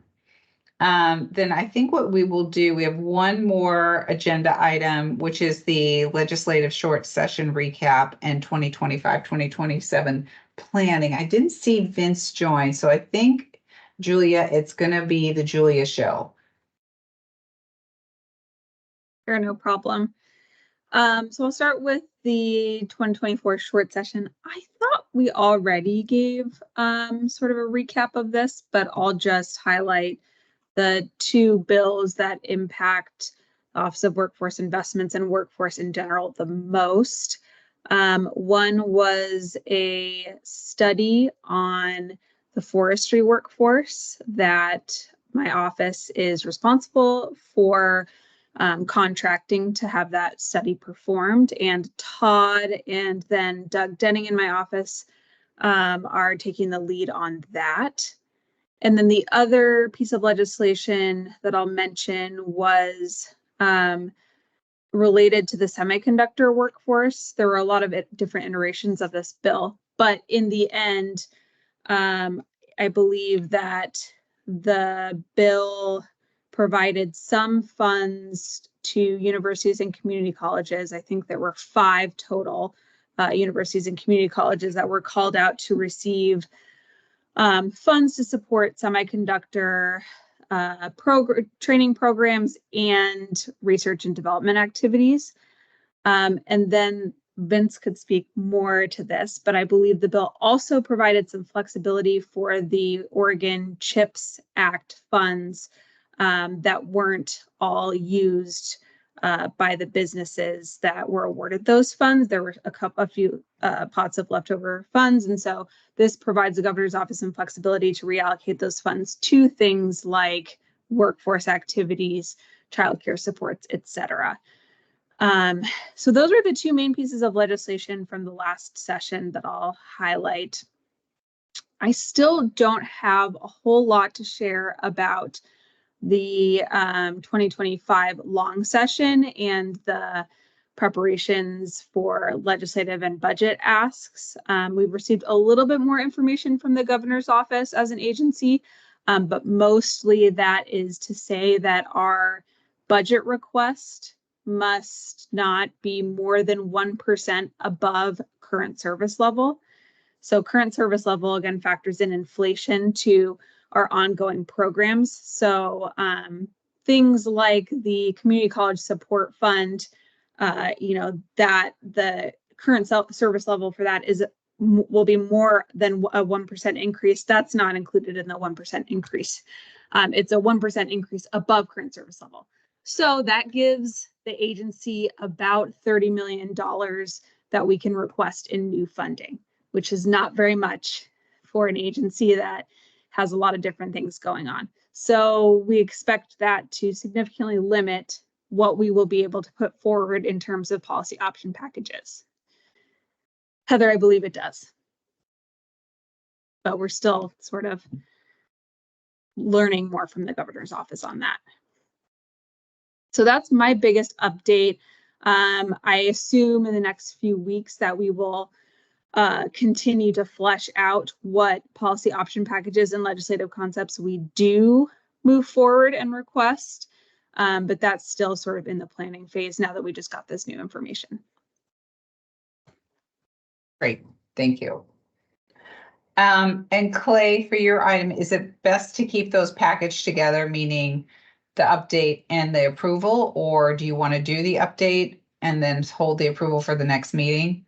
Then I think what we will do, we have one more agenda item, which is the legislative short session recap and 2025-2027 planning. I didn't see Vince join, so I think, Julia, it's going to be the Julia show. Sure, no problem. So I'll start with the 2024 short session. I thought we already gave sort of a recap of this, but I'll just highlight the 2 bills that impact the Office of Workforce Investments and workforce in general the most. One was a study on the forestry workforce that my office is responsible for contracting to have that study performed, and Todd and then Doug Denning in my office are taking the lead on that. And then the other piece of legislation that I'll mention was related to the semiconductor workforce. There were a lot of different iterations of this bill, but in the end, I believe that the bill provided some funds to universities and community colleges. I think there were 5 total universities and community colleges that were called out to receive funds to support semiconductor training programs and research and development activities. And then Vince could speak more to this, but I believe the bill also provided some flexibility for the Oregon CHIPS Act funds that weren't all used by the businesses that were awarded those funds. There were a few pots of leftover funds, and so this provides the governor's office some flexibility to reallocate those funds to things like workforce activities, childcare supports, etc. So those are the 2 main pieces of legislation from the last session that I'll highlight. I still don't have a whole lot to share about the 2025 long session and the preparations for legislative and budget asks. We've received a little bit more information from the governor's office as an agency, but mostly that is to say that our budget request must not be more than 1% above current service level. So current service level, again, factors in inflation to our ongoing programs. So things like the Community College Support Fund, that the current service level for that will be more than a 1% increase. That's not included in the 1% increase. It's a 1% increase above current service level. So that gives the agency about $30 million that we can request in new funding, which is not very much for an agency that has a lot of different things going on. So we expect that to significantly limit what we will be able to put forward in terms of policy option packages. Heather, I believe it does. But we're still sort of learning more from the governor's office on that. So that's my biggest update. I assume in the next few weeks that we will continue to flesh out what policy option packages and legislative concepts we do move forward and request. But that's still sort of in the planning phase now that we just got this new information. Great, thank you. And Clay, for your item, is it best to keep those packaged together, meaning the update and the approval, or do you want to do the update and then hold the approval for the next meeting?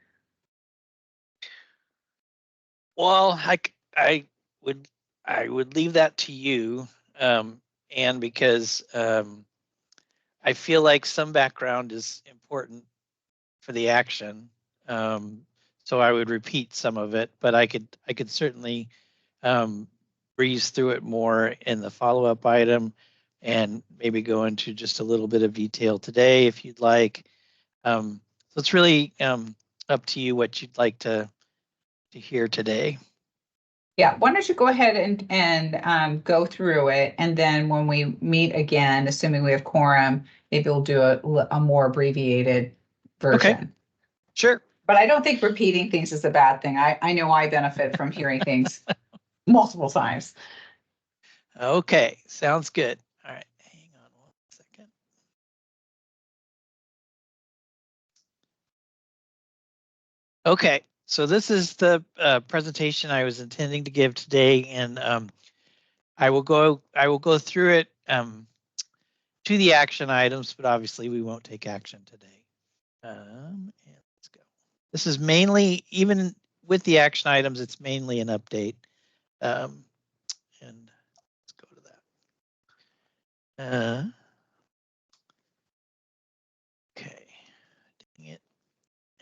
Well, I would leave that to you, and because I feel like some background is important for the action, so I would repeat some of it, but I could certainly breeze through it more in the follow-up item and maybe go into just a little bit of detail today if you'd like. So it's really up to you what you'd like to hear today. Yeah, why don't you go ahead and go through it, and then when we meet again, assuming we have quorum, maybe we'll do a more abbreviated version. Okay. Sure. But I don't think repeating things is a bad thing. I know I benefit from hearing things multiple times. Okay, sounds good. All right, hang on 1 second. Okay, so this is the presentation I was intending to give today, and I will go through it to the action items, but obviously we won't take action today. And let's go. This is mainly, even with the action items, it's mainly an update. And let's go to that. Okay, dang it.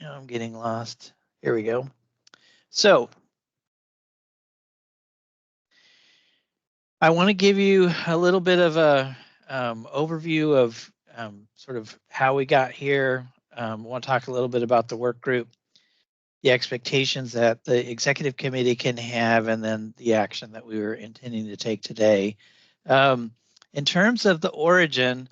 Now I'm getting lost. Here we go. So I want to give you a little bit of a overview of sort of how we got here. I want to talk a little bit about the work group, the expectations that the executive committee can have, and then the action that we were intending to take today. In terms of the origin,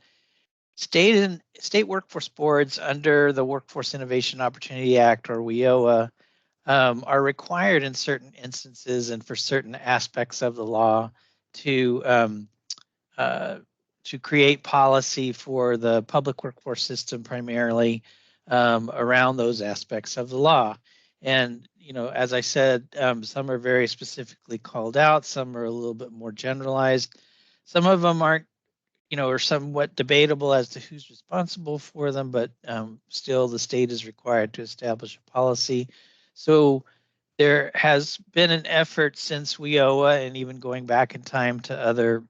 state workforce boards under the Workforce Innovation Opportunity Act, or WIOA, are required in certain instances and for certain aspects of the law to create policy for the public workforce system primarily around those aspects of the law. And, you know, as I said, some are very specifically called out, some are a little bit more generalized. Some of them aren't, you know, are somewhat debatable as to who's responsible for them, but still the state is required to establish a policy. So there has been an effort since WIOA and even going back in time to other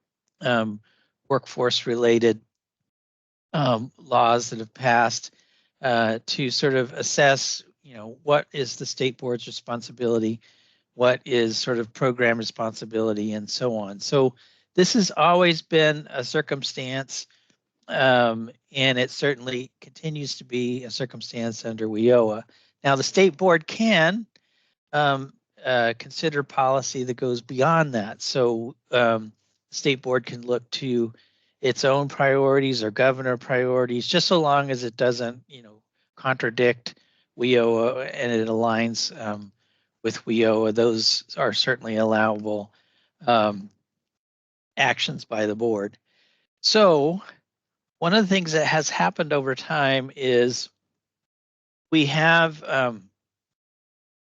workforce related laws that have passed to sort of assess, you know, what is the state board's responsibility, what is sort of program responsibility, and so on. So this has always been a circumstance, and it certainly continues to be a circumstance under WIOA. Now, the state board can consider policy that goes beyond that. So the state board can look to its own priorities or governor priorities, just so long as it doesn't, you know, contradict WIOA and it aligns with WIOA. Those are certainly allowable actions by the board. So one of the things that has happened over time is we have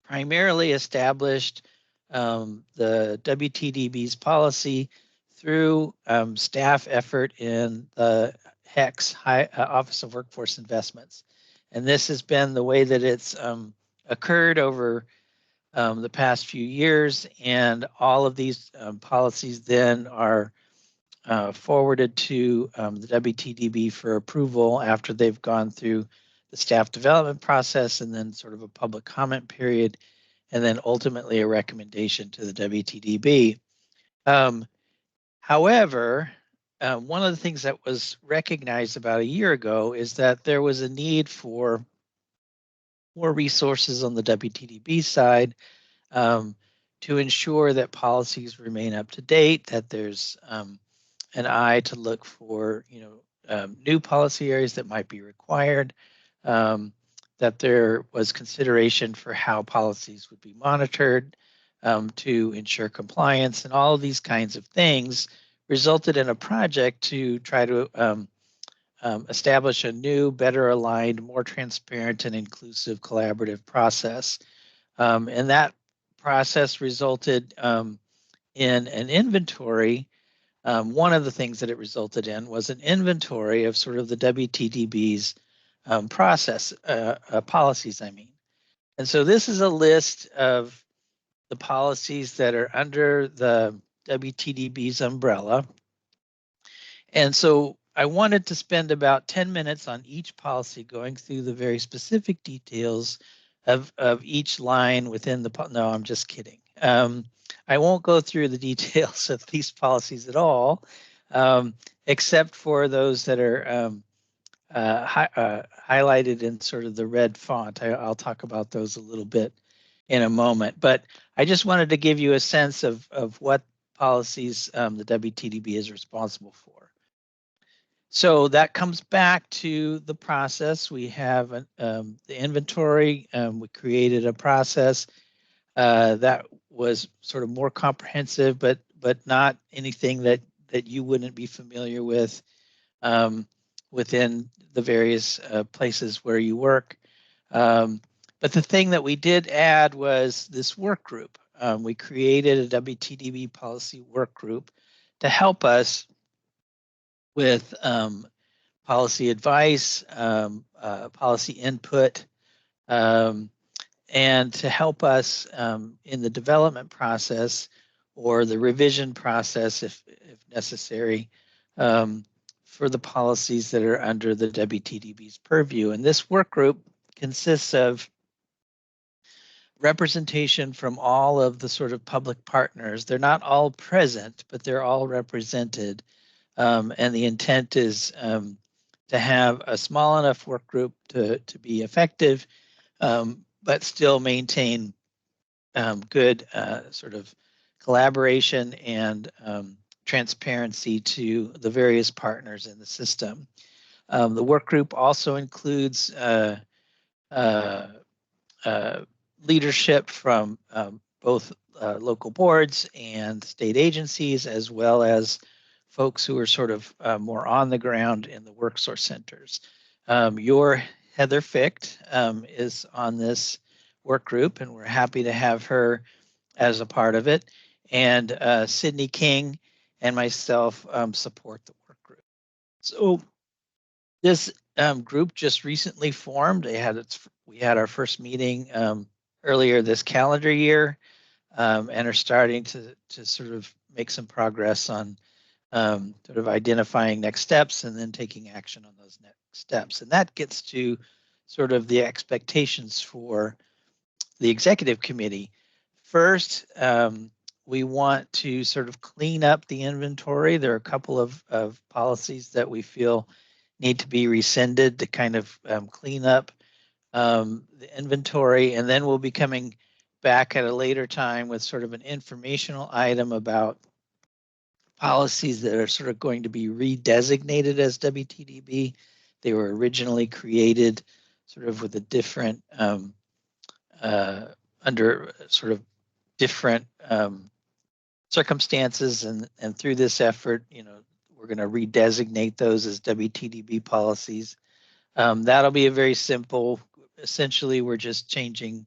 primarily established the WTDB's policy through staff effort in the HECS, Office of Workforce Investments. And this has been the way that it's occurred over the past few years. And all of these policies then are forwarded to the WTDB for approval after they've gone through the staff development process and then sort of a public comment period, and then ultimately a recommendation to the WTDB. However, one of the things that was recognized about a year ago is that there was a need for more resources on the WTDB side to ensure that policies remain up to date, that there's an eye to look for, you know, new policy areas that might be required, that there was consideration for how policies would be monitored to ensure compliance, and all of these kinds of things resulted in a project to try to establish a new, better aligned, more transparent and inclusive collaborative process. And that process resulted in an inventory. One of the things that it resulted in was an inventory of sort of the WTDB's policies, I mean. And so this is a list of the policies that are under the WTDB's umbrella. And so I wanted to spend about 10 minutes on each policy, going through the very specific details of each line within the, no, I'm just kidding. I won't go through the details of these policies at all, except for those that are highlighted in sort of the red font. I'll talk about those a little bit in a moment, but I just wanted to give you a sense of what policies the WTDB is responsible for. So that comes back to the process. We have the inventory. We created a process that was sort of more comprehensive, but not anything that you wouldn't be familiar with within the various places where you work. But the thing that we did add was this work group. We created a WTDB policy work group to help us with policy advice, policy input, and to help us in the development process or the revision process, if necessary, for the policies that are under the WTDB's purview. And this work group consists of representation from all of the sort of public partners. They're not all present, but they're all represented. And the intent is to have a small enough work group to be effective, but still maintain good sort of collaboration and transparency to the various partners in the system. The work group also includes leadership from both local boards and state agencies, as well as folks who are sort of more on the ground in the workforce centers. Your Heather Ficht is on this work group, and we're happy to have her as a part of it. And Sydney King and myself support the work group. So this group just recently formed. We had our first meeting earlier this calendar year, and are starting to sort of make some progress on sort of identifying next steps and then taking action on those next steps. And that gets to sort of the expectations for the executive committee. First, we want to sort of clean up the inventory. There are a couple of policies that we feel need to be rescinded to kind of clean up the inventory. And then we'll be coming back at a later time with sort of an informational item about policies that are sort of going to be redesignated as WTDB. They were originally created sort of with a different under sort of different circumstances, and through this effort, we're going to redesignate those as WTDB policies. That'll be a very simple. Essentially, we're just changing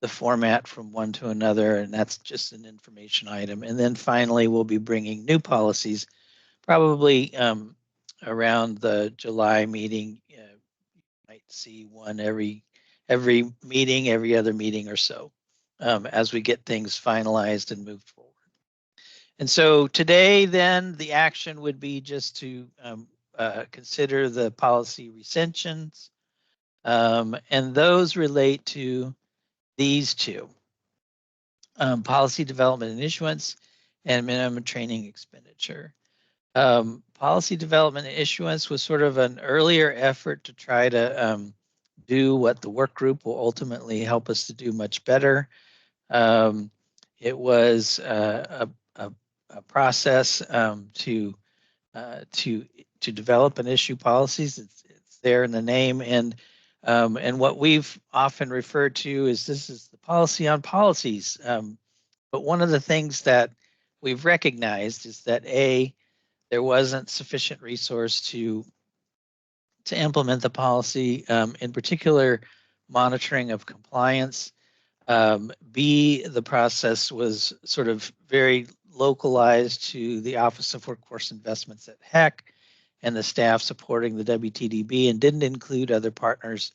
the format from one to another, and that's just an information item. And then finally, we'll be bringing new policies, probably around the July meeting. You might see one every meeting, every other meeting or so, as we get things finalized and moved forward. And so today, then, the action would be just to consider the policy recensions, and those relate to these two: policy development and issuance, and minimum training expenditure. Policy development and issuance was sort of an earlier effort to try to do what the work group will ultimately help us to do much better. It was a process to develop and issue policies. It's there in the name, and what we've often referred to is this is the policy on policies. But one of the things that we've recognized is that there wasn't sufficient resource to implement the policy, in particular monitoring of compliance. B, the process was sort of very localized to the Office of Workforce Investments at HEC and the staff supporting the WTDB, and didn't include other partners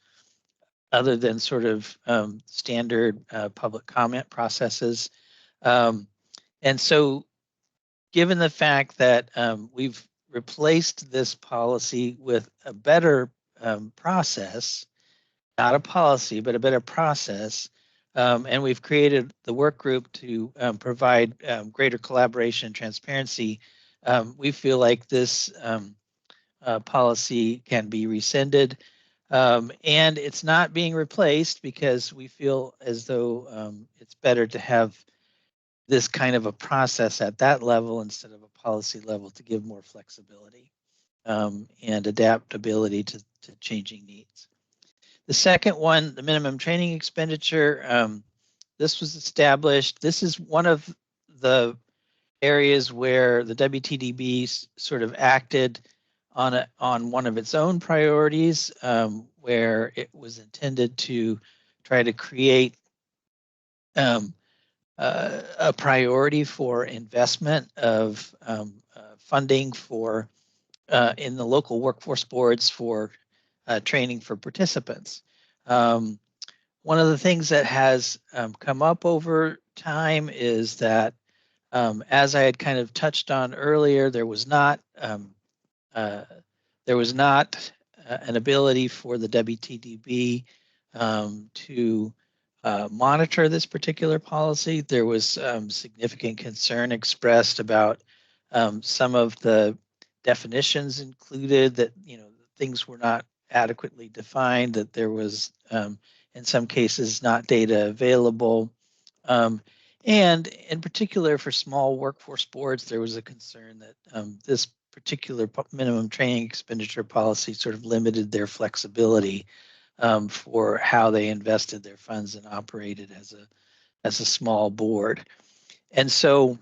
other than sort of standard public comment processes. And so given the fact that we've replaced this policy with a better process, not a policy, but a better process, and we've created the work group to provide greater collaboration and transparency, we feel like this policy can be rescinded. And it's not being replaced because we feel as though it's better to have this kind of a process at that level instead of a policy level to give more flexibility and adaptability to changing needs. The second one, the minimum training expenditure, this was established. This is one of the areas where the WTDB sort of acted on one of its own priorities, where it was intended to try to create a priority for investment of funding for in the local workforce boards for training for participants. One of the things that has come up over time is that, as I had kind of touched on earlier, there was not an ability for the WTDB to monitor this particular policy. There was significant concern expressed about some of the definitions included, that things were not adequately defined, that there was in some cases not data available, and in particular for small workforce boards, there was a concern that this particular minimum training expenditure policy sort of limited their flexibility for how they invested their funds and operated as a small board. And so,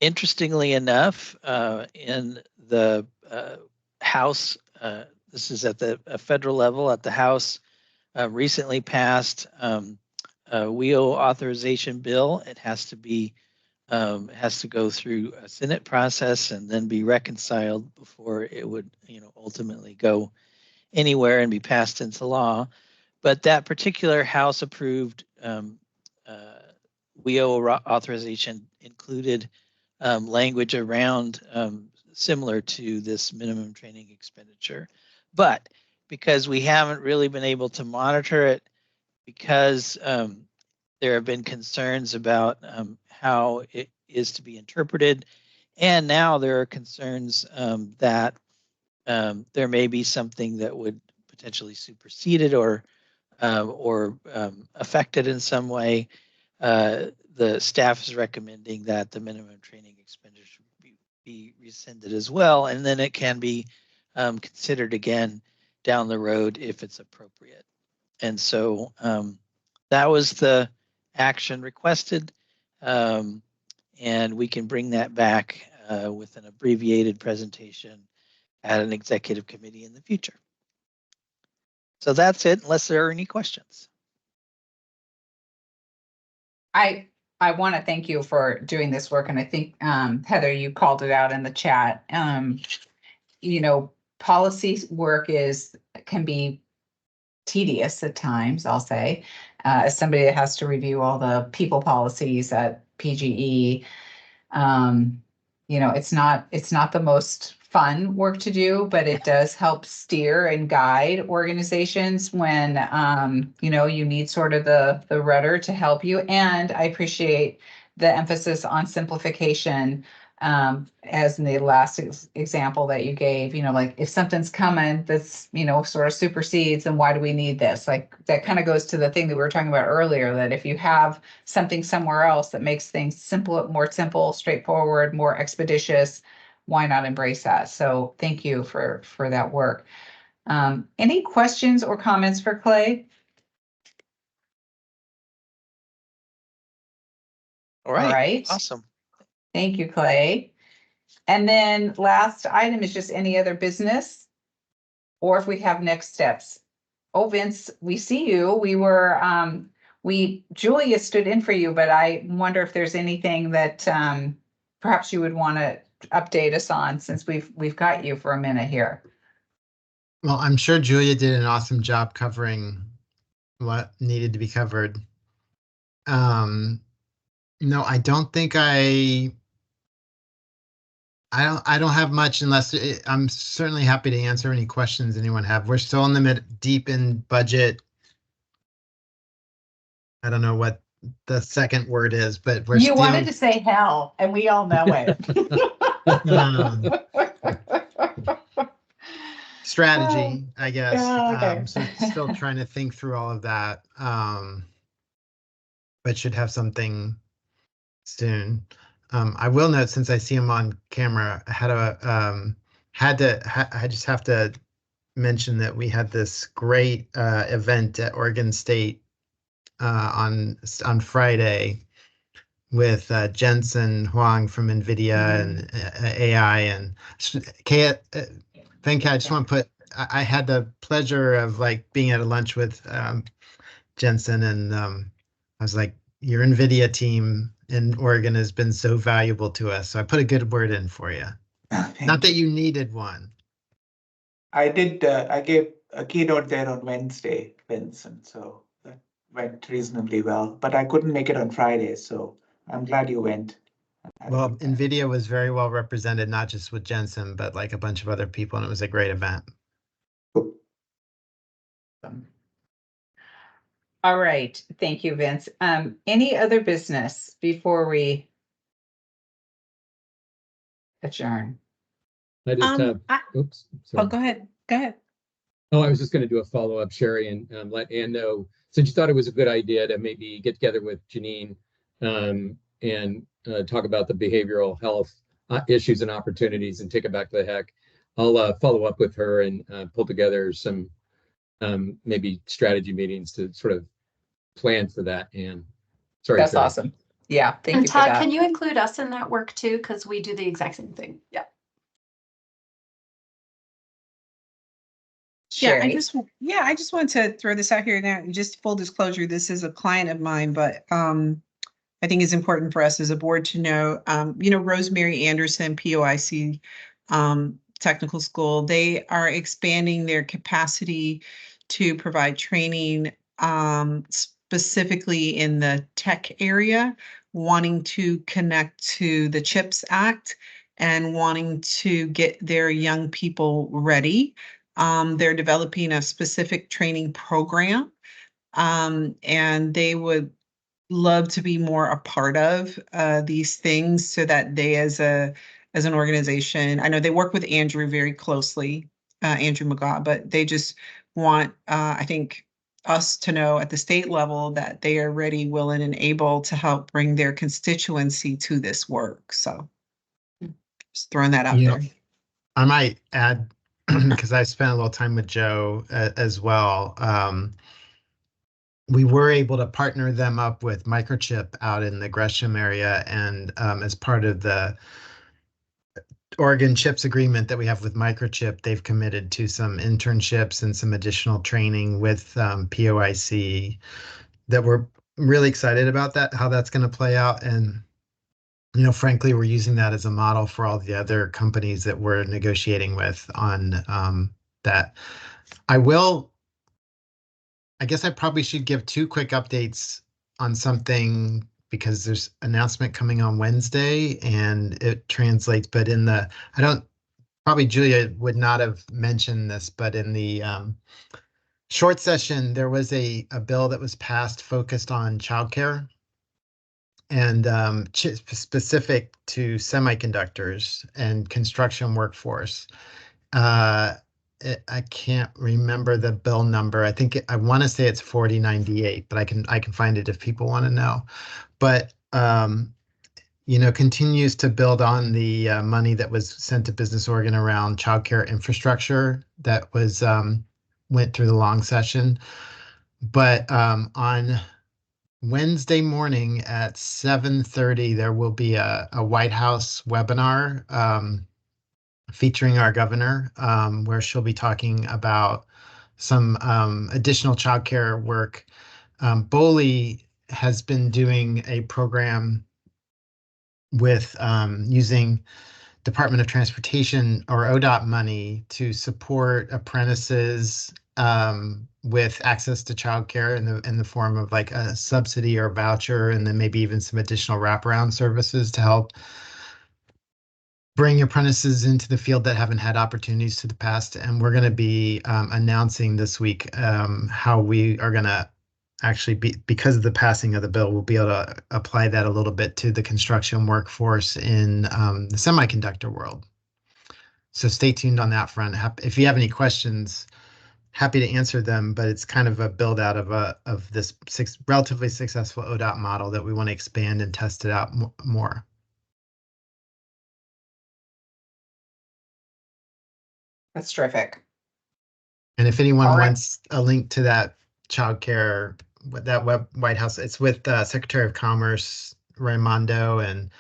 interestingly enough, in the House, this is at the federal level, at the House, recently passed WHEO authorization bill. It has to go through a Senate process and then be reconciled before it would, ultimately go anywhere and be passed into law. But that particular House approved WHEO authorization included language around similar to this minimum training expenditure. But because we haven't really been able to monitor it, because there have been concerns about how it is to be interpreted, and now there are concerns that there may be something that would potentially supersede it or affect it in some way. The staff is recommending that the minimum training expenditure be rescinded as well, and then it can be considered again down the road if it's appropriate. And so that was the action requested, and we can bring that back with an abbreviated presentation at an executive committee in the future. So that's it, unless there are any questions. I want to thank you for doing this work, and I think Heather, you called it out in the chat. Policy work can be tedious at times, I'll say, as somebody that has to review all the people policies at PGE. It's not the most fun work to do, but it does help steer and guide organizations when you need sort of the rudder to help you. And I appreciate the emphasis on simplification, as in the last example that you gave. Like if something's coming that's sort of supersedes, then why do we need this? Like that kind of goes to the thing that we were talking about earlier, that if you have something somewhere else that makes things more simple, straightforward, more expeditious, why not embrace that? So thank you for that work. Any questions or comments for Clay? All right. Awesome. Thank you, Clay. And then last item is just any other business, or if we have next steps. Oh, Vince, we see you. Julia stood in for you, but I wonder if there's anything that perhaps you would want to update us on, since we've got you for a minute here. Well, I'm sure Julia did an awesome job covering what needed to be covered. No, I don't think I don't have much, unless I'm certainly happy to answer any questions anyone have. We're still in the deep in budget. I don't know what the second word is, but You wanted to say hell, and we all know it. Strategy, I guess. Okay. So still trying to think through all of that, but should have something soon. I will note, since I see him on camera, I just have to mention that we had this great event at Oregon State on Friday with Jensen Huang from NVIDIA and AI. And Venkat, I just want to put, I had the pleasure of being at a lunch with Jensen, and I was like, your NVIDIA team in Oregon has been so valuable to us. So I put a good word in for you. Not that you needed one. I did. I gave a keynote there on Wednesday, Vincent, so that went reasonably well. But I couldn't make it on Friday, so I'm glad you went. Well, NVIDIA was very well represented, not just with Jensen, but a bunch of other people, and it was a great event. Cool. All right. Thank you, Vince. Any other business before we adjourn? I just have, oops. Sorry. Oh, go ahead. Go ahead. Oh, I was just going to do a follow-up, Sherry, and let Ann know, since you thought it was a good idea to maybe get together with Janine and talk about the behavioral health issues and opportunities and take it back to the HEC. I'll follow up with her and pull together some maybe strategy meetings to sort of plan for that. And sorry, That's Terry. awesome. Yeah, thank And you for Todd, that. can you include us in that work too? Because we do the exact same thing. Yeah. Yeah, Sherry? I just want to throw this out here now. Just full disclosure, this is a client of mine, but I think it's important for us as a board to know, Rosemary Anderson, POIC Technical School, they are expanding their capacity to provide training specifically in the tech area, wanting to connect to the CHIPS Act and wanting to get their young people ready. They're developing a specific training program, and they would love to be more a part of these things so that they as an organization, I know they work with Andrew very closely, Andrew McGaw, but they just want, I think, us to know at the state level that they are ready, willing, and able to help bring their constituency to this work. So just throwing that out there. I might add, because I spent a little time with Joe as well. We were able to partner them up with Microchip out in the Gresham area, and as part of the Oregon CHIPS agreement that we have with Microchip, they've committed to some internships and some additional training with POIC that we're really excited about how that's going to play out. And frankly, we're using that as a model for all the other companies that we're negotiating with on that. I guess I probably should give 2 quick updates on something because there's announcement coming on Wednesday and it translates, but probably Julia would not have mentioned this, but in the short session, there was a bill that was passed focused on childcare and specific to semiconductors and construction workforce. I can't remember the bill number. I want to say it's 4098, but I can find it if people want to know. But continues to build on the money that was sent to Business Oregon around childcare infrastructure that was went through the long session. But on Wednesday morning at 7:30, there will be a White House webinar featuring our governor, where she'll be talking about some additional childcare work. BOLI has been doing a program with using Department of Transportation or ODOT money to support apprentices with access to childcare in the form of like a subsidy or voucher, and then maybe even some additional wraparound services to help bring apprentices into the field that haven't had opportunities to the past. And we're going to be announcing this week how we are going to actually because of the passing of the bill, we'll be able to apply that a little bit to the construction workforce in the semiconductor world. So stay tuned on that front. If you have any questions, happy to answer them, but it's kind of a build out of this relatively successful ODOT model that we want to expand and test it out more. That's terrific. And if anyone wants a link to that childcare, that White House, it's with Secretary of Commerce Raimondo, and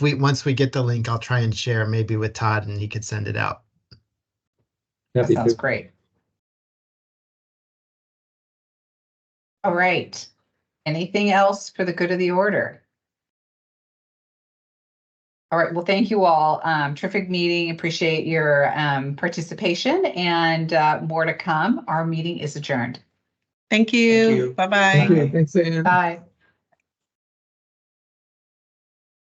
once we get the link, I'll try and share maybe with Todd, and he could send it out. That sounds great. All right. Anything else for the good of the order? All right. Well, thank you all. Terrific meeting. Appreciate your participation, and more to come. Our meeting is adjourned. Thank you. Thank you. Bye-bye. Thanks, Ann. Bye.